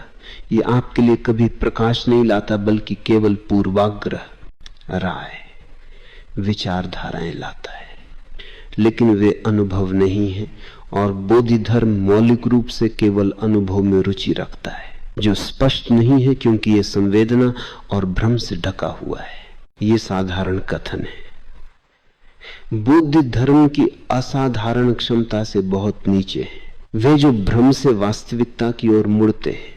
Speaker 1: ये आपके लिए कभी प्रकाश नहीं लाता, बल्कि केवल पूर्वाग्रह, राय, विचारधाराएं लाता है। लेकिन वे अनुभव नहीं है और बोधि धर्म मौलिक रूप से केवल अनुभव में रुचि रखता है, जो स्पष्ट नहीं है क्योंकि यह संवेदना और भ्रम से ढका हुआ है। ये साधारण कथन है। बुद्ध धर्म की असाधारण क्षमता से बहुत नीचे है। वे जो भ्रम से वास्तविकता की ओर मुड़ते हैं,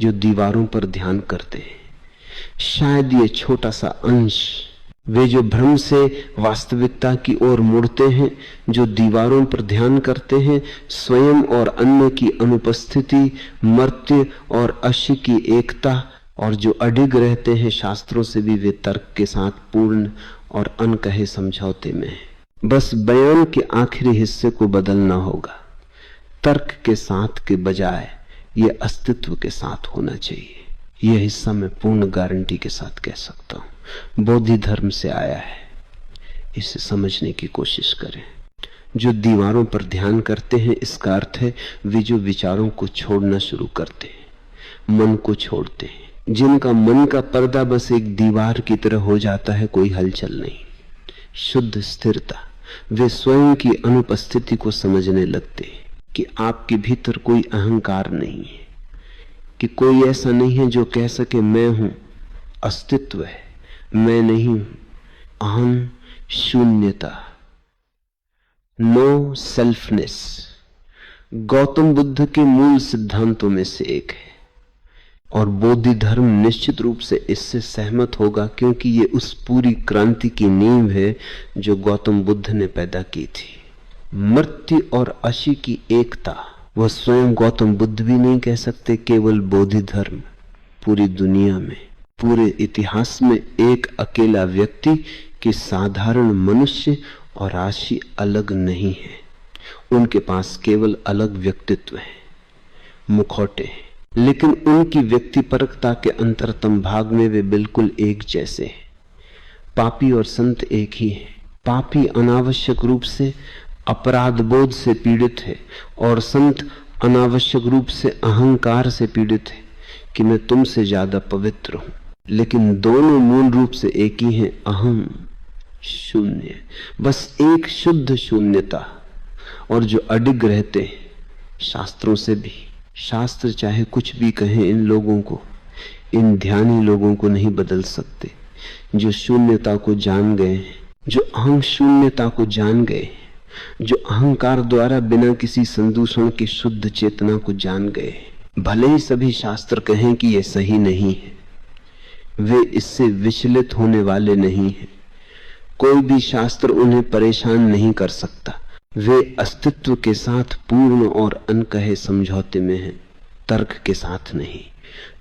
Speaker 1: जो दीवारों पर ध्यान करते हैं, शायद ये छोटा सा अंश, वे जो भ्रम से वास्तविकता की ओर मुड़ते हैं, जो दीवारों पर ध्यान करते हैं, स्वयं और अन्य की अनुपस्थिति, मर्त्य और अश्य की एकता, और जो अडिग रहते हैं शास्त्रों से भी वे तर्क के साथ पूर्ण और अनकहे समझौते में है। बस बयान के आखिरी हिस्से को बदलना होगा। तर्क के साथ के बजाय ये अस्तित्व के साथ होना चाहिए। यह हिस्सा मैं पूर्ण गारंटी के साथ कह सकता हूं, बोधि धर्म से आया है। इसे समझने की कोशिश करें। जो दीवारों पर ध्यान करते हैं, इसका अर्थ है वे जो विचारों को छोड़ना शुरू करते हैं, मन को छोड़ते हैं। जिनका मन का पर्दा बस एक दीवार की तरह हो जाता है, कोई हलचल नहीं, शुद्ध स्थिरता, वे स्वयं की अनुपस्थिति को समझने लगते हैं कि आपके भीतर कोई अहंकार नहीं है, कि कोई ऐसा नहीं है जो कह सके मैं हूं, अस्तित्व है, मैं नहीं हूं, अहम, शून्यता, नो सेल्फनेस गौतम बुद्ध के मूल सिद्धांतों में से एक है। और बोधि धर्म निश्चित रूप से इससे सहमत होगा, क्योंकि ये उस पूरी क्रांति की नींव है जो गौतम बुद्ध ने पैदा की थी। मृत्यु और अशी की एकता वह स्वयं गौतम बुद्ध भी नहीं कह सकते, केवल बोधि धर्म। पूरी दुनिया में, पूरे इतिहास में एक अकेला व्यक्ति कि साधारण मनुष्य और राशि अलग नहीं है, उनके पास केवल अलग व्यक्तित्व है, मुखौटे हैं, लेकिन उनकी व्यक्तिपरकता के अंतरतम भाग में वे बिल्कुल एक जैसे हैं। पापी और संत एक ही है। पापी अनावश्यक रूप से अपराध बोध से पीड़ित है और संत अनावश्यक रूप से अहंकार से पीड़ित है कि मैं तुमसे ज्यादा पवित्र हूं, लेकिन दोनों मूल रूप से एक ही हैं, अहम, शून्य, बस एक शुद्ध शून्यता। और जो अडिग रहते हैं शास्त्रों से भी, शास्त्र चाहे कुछ भी कहें, इन लोगों को, इन ध्यानी लोगों को नहीं बदल सकते। जो शून्यता को जान गए, जो अहम शून्यता को जान गए, जो अहंकार द्वारा बिना किसी संदूषण की शुद्ध चेतना को जान गए, भले ही सभी शास्त्र कहें कि यह सही नहीं है, वे इससे विचलित होने वाले नहीं हैं। कोई भी शास्त्र उन्हें परेशान नहीं कर सकता। वे अस्तित्व के साथ पूर्ण और अनकहे समझौते में हैं, तर्क के साथ नहीं।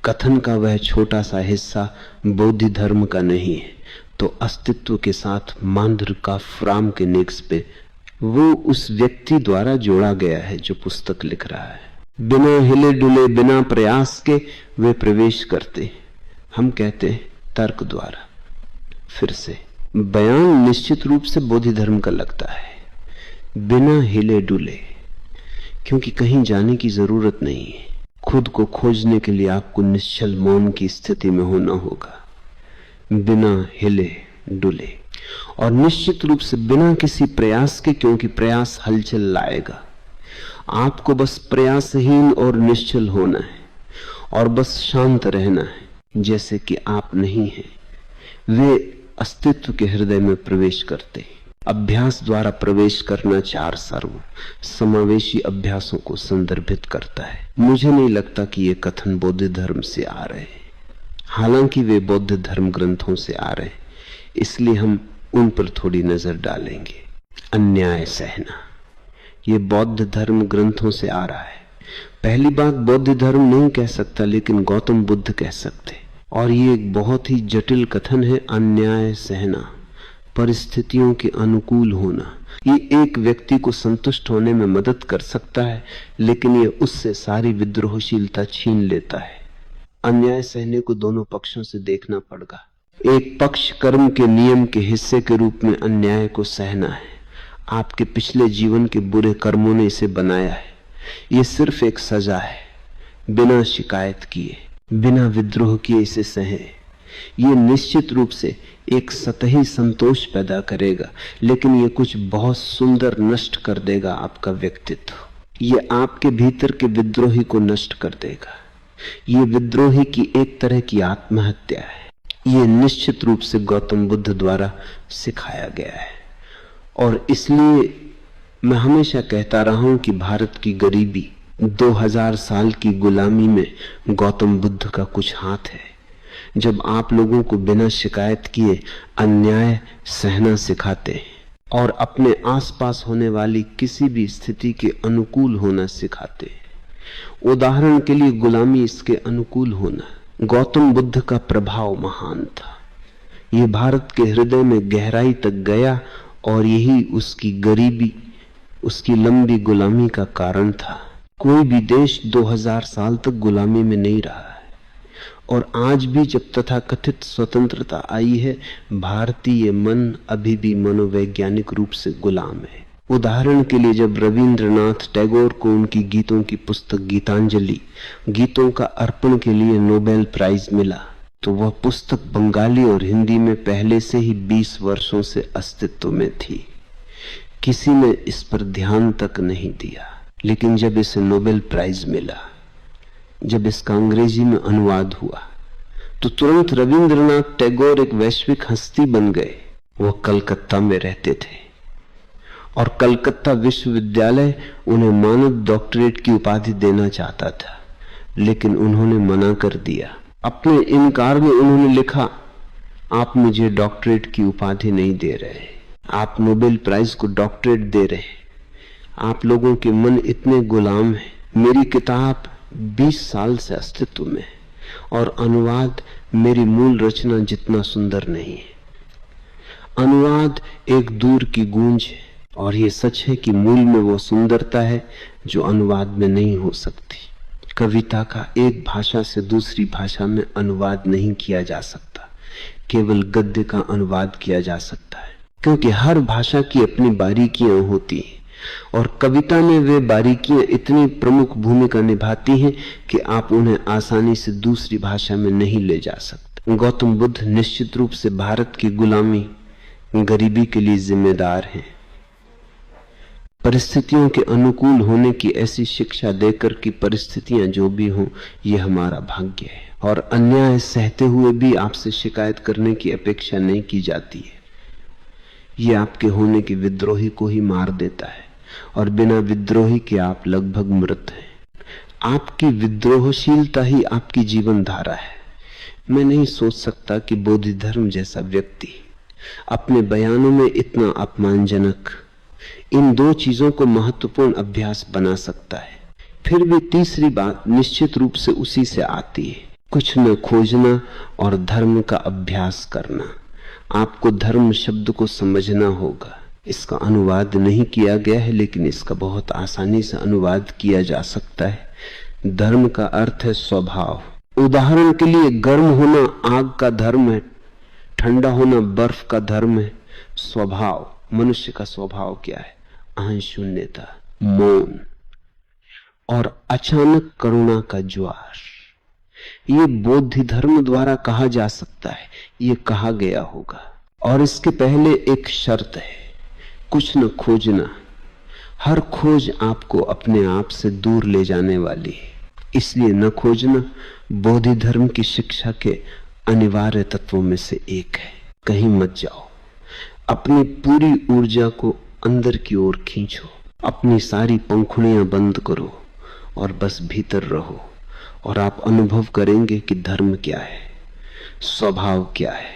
Speaker 1: कथन का वह छोटा सा हिस्सा बोधि धर्म का नहीं है, तो अस्तित्व के साथ मांद्र का फ्राम के नेक्स पे वो उस व्यक्ति द्वारा जोड़ा गया है जो पुस्तक लिख रहा है। बिना हिले डुले, बिना प्रयास के वे प्रवेश करते। हम कहते हैं तर्क द्वारा। फिर से बयान निश्चित रूप से बोधि धर्म का लगता है, बिना हिले डुले, क्योंकि कहीं जाने की जरूरत नहीं है। खुद को खोजने के लिए आपको निश्चल मौन की स्थिति में होना होगा, बिना हिले डुले, और निश्चित रूप से बिना किसी प्रयास के, क्योंकि प्रयास हलचल लाएगा। आपको बस प्रयासहीन और निश्चल होना है और बस शांत रहना है, जैसे कि आप नहीं हैं। वे अस्तित्व के हृदय में प्रवेश करते हैं। अभ्यास द्वारा प्रवेश करना चार सर्व समावेशी अभ्यासों को संदर्भित करता है। मुझे नहीं लगता कि ये कथन बौद्ध धर्म से आ रहे हैं, हालांकि वे बौद्ध धर्म ग्रंथों से आ रहे हैं, इसलिए हम उन पर थोड़ी नजर डालेंगे। अन्याय सहना, ये बौद्ध धर्म ग्रंथों से आ रहा है। पहली बात, बौद्ध धर्म नहीं कह सकता, लेकिन गौतम बुद्ध कह सकते, और ये एक बहुत ही जटिल कथन है। अन्याय सहना, परिस्थितियों के अनुकूल होना, ये एक व्यक्ति को संतुष्ट होने में मदद कर सकता है, लेकिन ये उससे सारी विद्रोहशीलता छीन लेता है। अन्याय सहने को दोनों पक्षों से देखना पड़ेगा। एक पक्ष कर्म के नियम के हिस्से के रूप में अन्याय को सहना है। आपके पिछले जीवन के बुरे कर्मों ने इसे बनाया है। ये सिर्फ एक सजा है, बिना शिकायत किए, बिना विद्रोह किए इसे सहे। ये निश्चित रूप से एक सतही संतोष पैदा करेगा, लेकिन ये कुछ बहुत सुंदर नष्ट कर देगा आपका व्यक्तित्व। ये आपके भीतर के विद्रोही को नष्ट कर देगा। ये विद्रोही की एक तरह की आत्महत्या है। ये निश्चित रूप से गौतम बुद्ध द्वारा सिखाया गया है, और इसलिए मैं हमेशा कहता रहा हूं कि भारत की गरीबी, 2000 साल की गुलामी में गौतम बुद्ध का कुछ हाथ है। जब आप लोगों को बिना शिकायत किए अन्याय सहना सिखाते और अपने आसपास होने वाली किसी भी स्थिति के अनुकूल होना सिखाते। उदाहरण के लिए गुलामी इसके अनुकूल होना। गौतम बुद्ध का प्रभाव महान था, ये भारत के हृदय में गहराई तक गया, और यही उसकी गरीबी, उसकी लंबी गुलामी का कारण था। कोई भी देश 2000 साल तक गुलामी में नहीं रहा है, और आज भी जब तथाकथित स्वतंत्रता आई है, भारतीय मन अभी भी मनोवैज्ञानिक रूप से गुलाम है। उदाहरण के लिए, जब रविंद्रनाथ टैगोर को उनकी गीतों की पुस्तक गीतांजलि, गीतों का अर्पण के लिए नोबेल प्राइज मिला, तो वह पुस्तक बंगाली और हिंदी में पहले से ही 20 वर्षों से अस्तित्व में थी। किसी ने इस पर ध्यान तक नहीं दिया। लेकिन जब इसे नोबेल प्राइज मिला, जब इसका अंग्रेजी में अनुवाद हुआ, तो तुरंत रविंद्रनाथ टैगोर एक वैश्विक हस्ती बन गए। वह कलकत्ता में रहते थे और कलकत्ता विश्वविद्यालय उन्हें मानद डॉक्टरेट की उपाधि देना चाहता था, लेकिन उन्होंने मना कर दिया। अपने इनकार में उन्होंने लिखा, आप मुझे डॉक्टरेट की उपाधि नहीं दे रहे, आप नोबेल प्राइज को डॉक्टरेट दे रहे, आप लोगों के मन इतने गुलाम हैं। मेरी किताब 20 साल से अस्तित्व में है और अनुवाद मेरी मूल रचना जितना सुंदर नहीं है। अनुवाद एक दूर की गूंज है, और ये सच है कि मूल में वो सुंदरता है जो अनुवाद में नहीं हो सकती। कविता का एक भाषा से दूसरी भाषा में अनुवाद नहीं किया जा सकता, केवल गद्य का अनुवाद किया जा सकता है, क्योंकि हर भाषा की अपनी बारीकियां होती हैं और कविता में वे बारीकियां इतनी प्रमुख भूमिका निभाती हैं कि आप उन्हें आसानी से दूसरी भाषा में नहीं ले जा सकते। गौतम बुद्ध निश्चित रूप से भारत की गुलामी, गरीबी के लिए जिम्मेदार हैं। परिस्थितियों के अनुकूल होने की ऐसी शिक्षा देकर कि परिस्थितियां जो भी हों, ये हमारा भाग्य है, और अन्याय सहते हुए भी आपसे शिकायत करने की अपेक्षा नहीं की जाती है। ये आपके होने के विद्रोही को ही मार देता है, और बिना विद्रोही के आप लगभग मृत हैं। आपकी विद्रोहशीलता ही आपकी जीवन धारा है। मैं नहीं सोच सकता कि बोधि धर्म जैसा व्यक्ति अपने बयानों में इतना अपमानजनक इन दो चीजों को महत्वपूर्ण अभ्यास बना सकता है। फिर भी तीसरी बात निश्चित रूप से उसी से आती है, कुछ न खोजना और धर्म का अभ्यास करना। आपको धर्म शब्द को समझना होगा। इसका अनुवाद नहीं किया गया है, लेकिन इसका बहुत आसानी से अनुवाद किया जा सकता है। धर्म का अर्थ है स्वभाव। उदाहरण के लिए, गर्म होना आग का धर्म है, ठंडा होना बर्फ का धर्म है। स्वभाव, मनुष्य का स्वभाव क्या है? अहंशून्यता, मौन और अचानक करुणा का ज्वार। ये बोधि धर्म द्वारा कहा जा सकता है, ये कहा गया होगा। और इसके पहले एक शर्त है, कुछ न खोजना। हर खोज आपको अपने आप से दूर ले जाने वाली है, इसलिए न खोजना बोधि धर्म की शिक्षा के अनिवार्य तत्वों में से एक है। कहीं मत जाओ, अपनी पूरी ऊर्जा को अंदर की ओर खींचो, अपनी सारी पंखुड़ियां बंद करो और बस भीतर रहो, और आप अनुभव करेंगे कि धर्म क्या है, स्वभाव क्या है।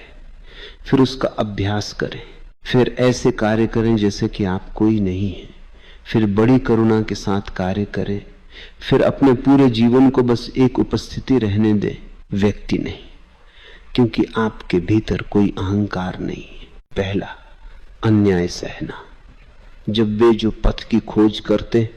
Speaker 1: फिर उसका अभ्यास करें, फिर ऐसे कार्य करें जैसे कि आप कोई नहीं है, फिर बड़ी करुणा के साथ कार्य करें, फिर अपने पूरे जीवन को बस एक उपस्थिति रहने दें, व्यक्ति नहीं, क्योंकि आपके भीतर कोई अहंकार नहीं है। पहला, अन्याय सहना। जब वे जो पथ की खोज करते,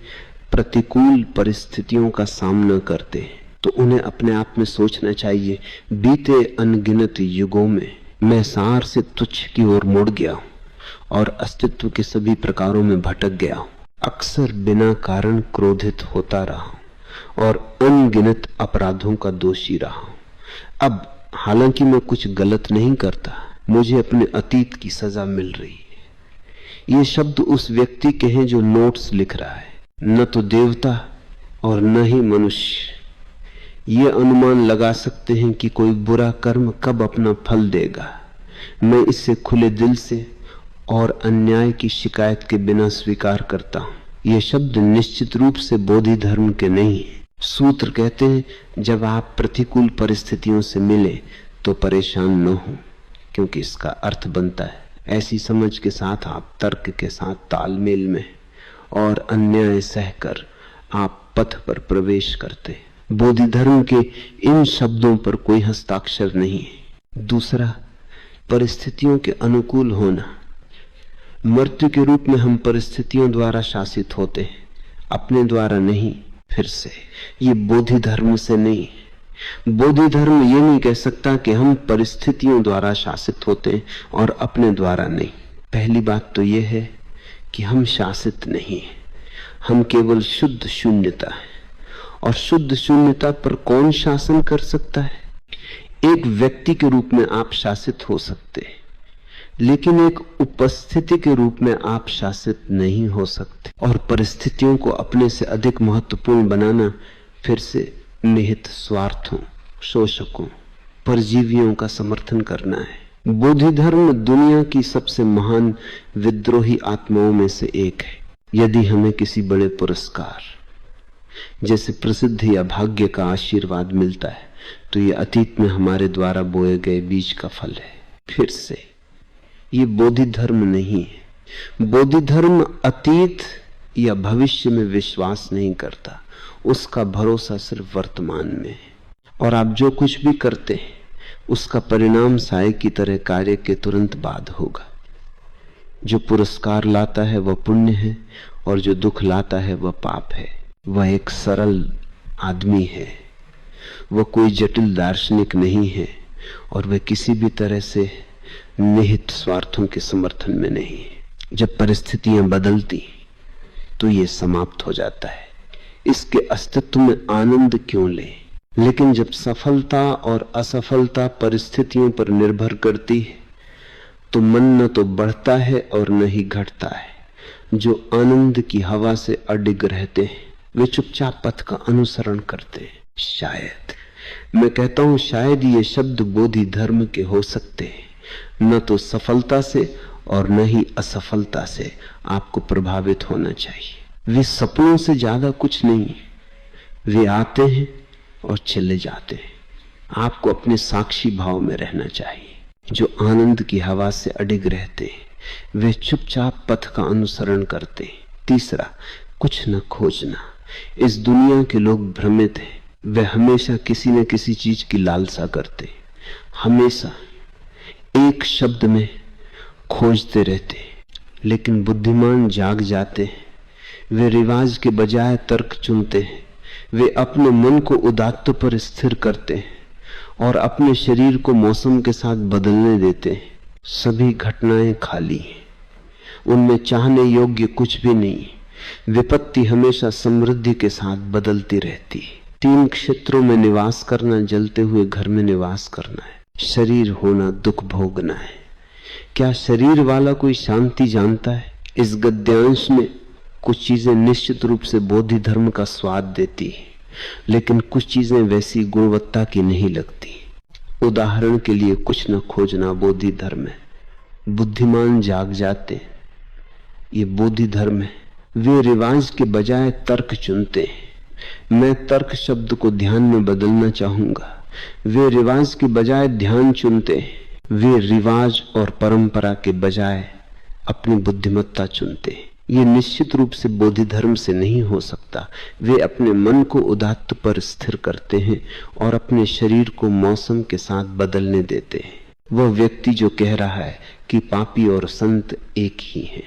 Speaker 1: प्रतिकूल परिस्थितियों का सामना करते, तो उन्हें अपने आप में सोचना चाहिए, बीते अनगिनत युगों में मैं सार से तुच्छ की ओर मुड़ गया हूं और अस्तित्व के सभी प्रकारों में भटक गया हूं। अक्सर बिना कारण क्रोधित होता रहा हूं और अनगिनत अपराधों का दोषी रहा हूं। अब हालांकि मैं कुछ गलत नहीं करता, मुझे अपने अतीत की सजा मिल रही है। ये शब्द उस व्यक्ति के हैं जो नोट्स लिख रहा है, न तो देवता और न ही मनुष्य ये अनुमान लगा सकते हैं कि कोई बुरा कर्म कब अपना फल देगा। मैं इसे खुले दिल से और अन्याय की शिकायत के बिना स्वीकार करता हूं। ये शब्द निश्चित रूप से बोधि धर्म के नहीं है। सूत्र कहते हैं, जब आप प्रतिकूल परिस्थितियों से मिले तो परेशान न हो, क्योंकि इसका अर्थ बनता है ऐसी समझ के साथ आप तर्क के साथ तालमेल में और अन्याय सहकर आप पथ पर प्रवेश करते। बोधि धर्म के इन शब्दों पर कोई हस्ताक्षर नहीं है। दूसरा, परिस्थितियों के अनुकूल होना। मृत्यु के रूप में हम परिस्थितियों द्वारा शासित होते हैं, अपने द्वारा नहीं। फिर से ये बोधि धर्म से नहीं, बोधि धर्म ये नहीं कह सकता कि हम परिस्थितियों द्वारा शासित होते हैं और अपने द्वारा नहीं। पहली बात तो यह है कि हम शासित नहीं हैं, हम केवल शुद्ध शून्यता है। और शुद्ध शून्यता पर कौन शासन कर सकता है? एक व्यक्ति के रूप में आप शासित हो सकते हैं, लेकिन एक उपस्थिति के रूप में आप शासित नहीं हो सकते। और परिस्थितियों को अपने से अधिक महत्वपूर्ण बनाना फिर से निहित स्वार्थों, शोषकों, परजीवियों का समर्थन करना है। बोधि धर्म दुनिया की सबसे महान विद्रोही आत्माओं में से एक है। यदि हमें किसी बड़े पुरस्कार जैसे प्रसिद्धि या भाग्य का आशीर्वाद मिलता है तो ये अतीत में हमारे द्वारा बोए गए बीज का फल है। फिर से ये बोधि धर्म नहीं है। बोधि धर्म अतीत या भविष्य में विश्वास नहीं करता, उसका भरोसा सिर्फ वर्तमान में है। और आप जो कुछ भी करते हैं उसका परिणाम साए की तरह कार्य के तुरंत बाद होगा। जो पुरस्कार लाता है वह पुण्य है और जो दुख लाता है वह पाप है। वह एक सरल आदमी है, वह कोई जटिल दार्शनिक नहीं है और वह किसी भी तरह से निहित स्वार्थों के समर्थन में नहीं है। जब परिस्थितियां बदलती तो ये समाप्त हो जाता है। इसके अस्तित्व में आनंद क्यों ले? लेकिन जब सफलता और असफलता परिस्थितियों पर निर्भर करती है तो मन न तो बढ़ता है और न ही घटता है। जो आनंद की हवा से अडिग रहते हैं वे चुपचाप पथ का अनुसरण करते हैं। शायद, मैं कहता हूं शायद ये शब्द बोधि धर्म के हो सकते हैं। न तो सफलता से और न ही असफलता से आपको प्रभावित होना चाहिए। वे सपनों से ज्यादा कुछ नहीं, वे आते हैं और चले जाते हैं। आपको अपने साक्षी भाव में रहना चाहिए। जो आनंद की हवा से अडिग रहते हैं वे चुपचाप पथ का अनुसरण करते हैं। तीसरा, कुछ न खोजना। इस दुनिया के लोग भ्रमित हैं, वे हमेशा किसी न किसी चीज की लालसा करते हैं, हमेशा एक शब्द में खोजते रहते हैं। लेकिन बुद्धिमान जाग जाते हैं, वे रिवाज के बजाय तर्क चुनते हैं। वे अपने मन को उदात्त पर स्थिर करते हैं और अपने शरीर को मौसम के साथ बदलने देते हैं। सभी घटनाएं खाली हैं, उनमें चाहने योग्य कुछ भी नहीं। विपत्ति हमेशा समृद्धि के साथ बदलती रहती है। 3 क्षेत्रों में निवास करना जलते हुए घर में निवास करना है। शरीर होना दुख भोगना है। क्या शरीर वाला कोई शांति जानता है? इस गद्यांश में कुछ चीजें निश्चित रूप से बोधि धर्म का स्वाद देती है, लेकिन कुछ चीजें वैसी गुणवत्ता की नहीं लगती। उदाहरण के लिए, कुछ न खोजना बोधि धर्म है। बुद्धिमान जाग जाते, ये बोधि धर्म है। वे रिवाज के बजाय तर्क चुनते हैं। मैं तर्क शब्द को ध्यान में बदलना चाहूंगा। वे रिवाज के बजाय ध्यान चुनते हैं। वे रिवाज और परंपरा के बजाय अपनी बुद्धिमत्ता चुनते हैं। ये निश्चित रूप से बोधि धर्म से नहीं हो सकता। वे अपने मन को उदात्त पर स्थिर करते हैं और अपने शरीर को मौसम के साथ बदलने देते हैं। वह व्यक्ति जो कह रहा है कि पापी और संत एक ही हैं,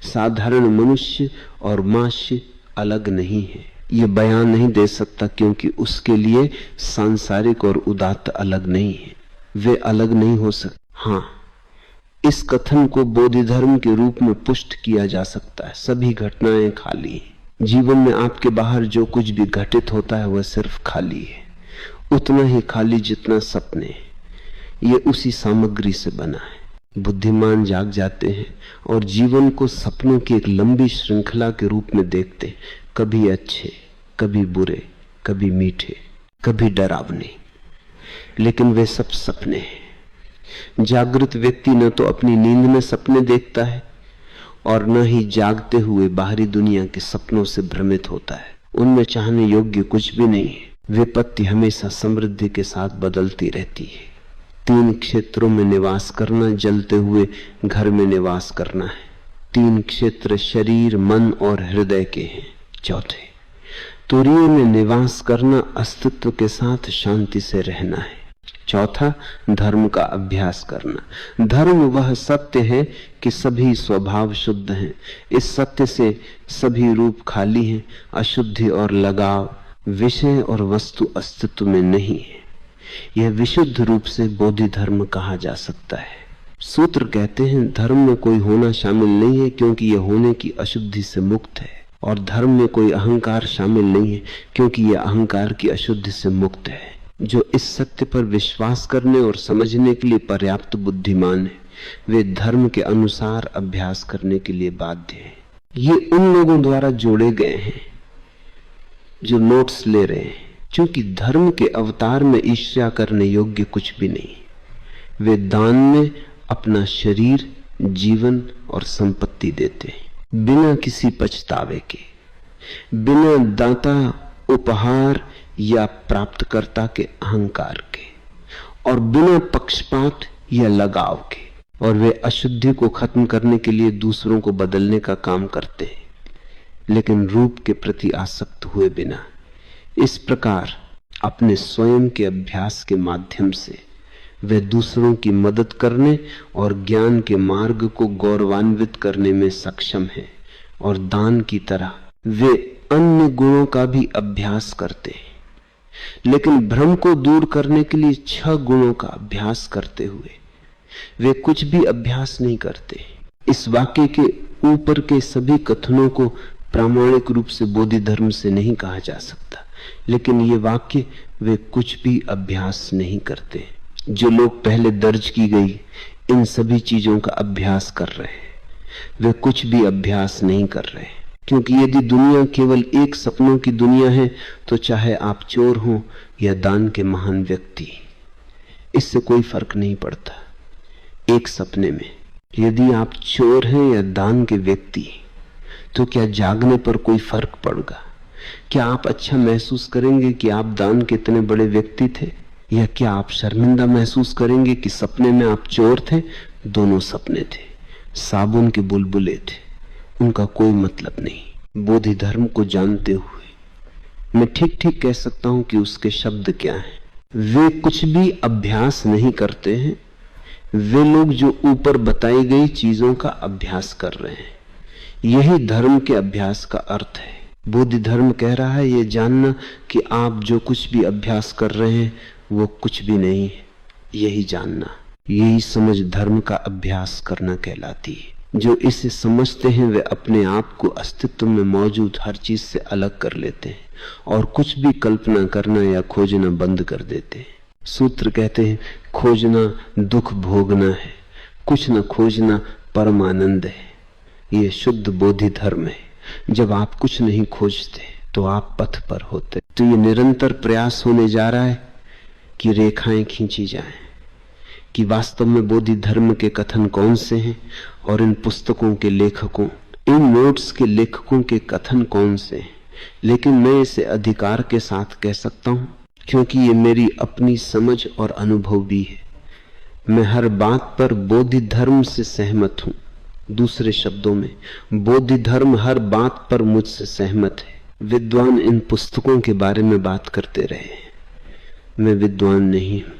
Speaker 1: साधारण मनुष्य और माश्य अलग नहीं है, ये बयान नहीं दे सकता, क्योंकि उसके लिए सांसारिक और उदात्त अलग नहीं है। वे अलग नहीं हो सकते। हाँ, इस कथन को बोधि धर्म के रूप में पुष्ट किया जा सकता है। सभी घटनाएं खाली हैं। जीवन में आपके बाहर जो कुछ भी घटित होता है वह सिर्फ खाली है, उतना ही खाली जितना सपने। ये उसी सामग्री से बना है। बुद्धिमान जाग जाते हैं और जीवन को सपनों की एक लंबी श्रृंखला के रूप में देखते, कभी अच्छे, कभी बुरे, कभी मीठे, कभी डरावने, लेकिन वे सब सपने हैं। जागृत व्यक्ति न तो अपनी नींद में सपने देखता है और न ही जागते हुए बाहरी दुनिया के सपनों से भ्रमित होता है। उनमें चाहने योग्य कुछ भी नहीं है। विपत्ति हमेशा समृद्धि के साथ बदलती रहती है। 3 क्षेत्रों में निवास करना जलते हुए घर में निवास करना है। 3 क्षेत्र शरीर, मन और हृदय के हैं। चौथे, तुरीय में निवास करना अस्तित्व के साथ शांति से रहना है। चौथा, धर्म का अभ्यास करना। धर्म वह सत्य है कि सभी स्वभाव शुद्ध हैं। इस सत्य से सभी रूप खाली हैं। अशुद्धि और लगाव, विषय और वस्तु अस्तित्व में नहीं है। यह विशुद्ध रूप से बोधि धर्म कहा जा सकता है। सूत्र कहते हैं धर्म में कोई होना शामिल नहीं है क्योंकि यह होने की अशुद्धि से मुक्त है, और धर्म में कोई अहंकार शामिल नहीं है क्योंकि यह अहंकार की अशुद्धि से मुक्त है। जो इस सत्य पर विश्वास करने और समझने के लिए पर्याप्त बुद्धिमान है वे धर्म के अनुसार अभ्यास करने के लिए बाध्य हैं। ये उन लोगों द्वारा जोड़े गए हैं जो नोट्स ले रहे हैं, क्योंकि धर्म के अवतार में ईर्ष्या करने योग्य कुछ भी नहीं। वे दान में अपना शरीर, जीवन और संपत्ति देते हैं बिना किसी पछतावे के, बिना दाता, उपहार या प्राप्तकर्ता के अहंकार के, और बिना पक्षपात या लगाव के। और वे अशुद्धि को खत्म करने के लिए दूसरों को बदलने का काम करते हैं, लेकिन रूप के प्रति आसक्त हुए बिना। इस प्रकार अपने स्वयं के अभ्यास के माध्यम से वे दूसरों की मदद करने और ज्ञान के मार्ग को गौरवान्वित करने में सक्षम हैं, और दान की तरह वे अन्य गुणों का भी अभ्यास करते हैं। लेकिन भ्रम को दूर करने के लिए 6 गुणों का अभ्यास करते हुए वे कुछ भी अभ्यास नहीं करते। इस वाक्य के ऊपर के सभी कथनों को प्रामाणिक रूप से बोधि धर्म से नहीं कहा जा सकता, लेकिन ये वाक्य वे कुछ भी अभ्यास नहीं करते। जो लोग पहले दर्ज की गई इन सभी चीजों का अभ्यास कर रहे हैं, वे कुछ भी अभ्यास नहीं कर रहे, क्योंकि यदि दुनिया केवल एक सपनों की दुनिया है तो चाहे आप चोर हो या दान के महान व्यक्ति, इससे कोई फर्क नहीं पड़ता। एक सपने में यदि आप चोर हैं या दान के व्यक्ति, तो क्या जागने पर कोई फर्क पड़ेगा? क्या आप अच्छा महसूस करेंगे कि आप दान के इतने बड़े व्यक्ति थे, या क्या आप शर्मिंदा महसूस करेंगे कि सपने में आप चोर थे? दोनों सपने थे, साबुन के बुलबुले थे, उनका कोई मतलब नहीं। बोधि धर्म को जानते हुए मैं ठीक ठीक कह सकता हूं कि उसके शब्द क्या हैं। वे कुछ भी अभ्यास नहीं करते हैं। वे लोग जो ऊपर बताई गई चीजों का अभ्यास कर रहे हैं, यही धर्म के अभ्यास का अर्थ है। बोधि धर्म कह रहा है ये जानना कि आप जो कुछ भी अभ्यास कर रहे हैं वो कुछ भी नहीं है, यही जानना, यही समझ धर्म का अभ्यास करना कहलाती है। जो इसे समझते हैं वे अपने आप को अस्तित्व में मौजूद हर चीज से अलग कर लेते हैं और कुछ भी कल्पना करना या खोजना बंद कर देते हैं। सूत्र कहते हैं खोजना दुख भोगना है, कुछ न खोजना परमानंद है। ये शुद्ध बोधि धर्म है। जब आप कुछ नहीं खोजते तो आप पथ पर होते। तो ये निरंतर प्रयास होने जा रहा है कि रेखाएं खींची जाएं, कि वास्तव में बोधि धर्म के कथन कौन से हैं और इन पुस्तकों के लेखकों, इन नोट्स के लेखकों के कथन कौन से हैं। लेकिन मैं इसे अधिकार के साथ कह सकता हूं क्योंकि ये मेरी अपनी समझ और अनुभव भी है। मैं हर बात पर बोधि धर्म से सहमत हूं। दूसरे शब्दों में बोधि धर्म हर बात पर मुझसे सहमत है। विद्वान इन पुस्तकों के बारे में बात करते रहे, मैं विद्वान नहीं हूं,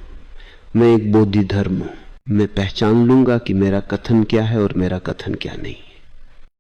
Speaker 1: मैं एक बोधि धर्म हूं। मैं पहचान लूंगा कि मेरा कथन क्या है और मेरा कथन क्या नहीं।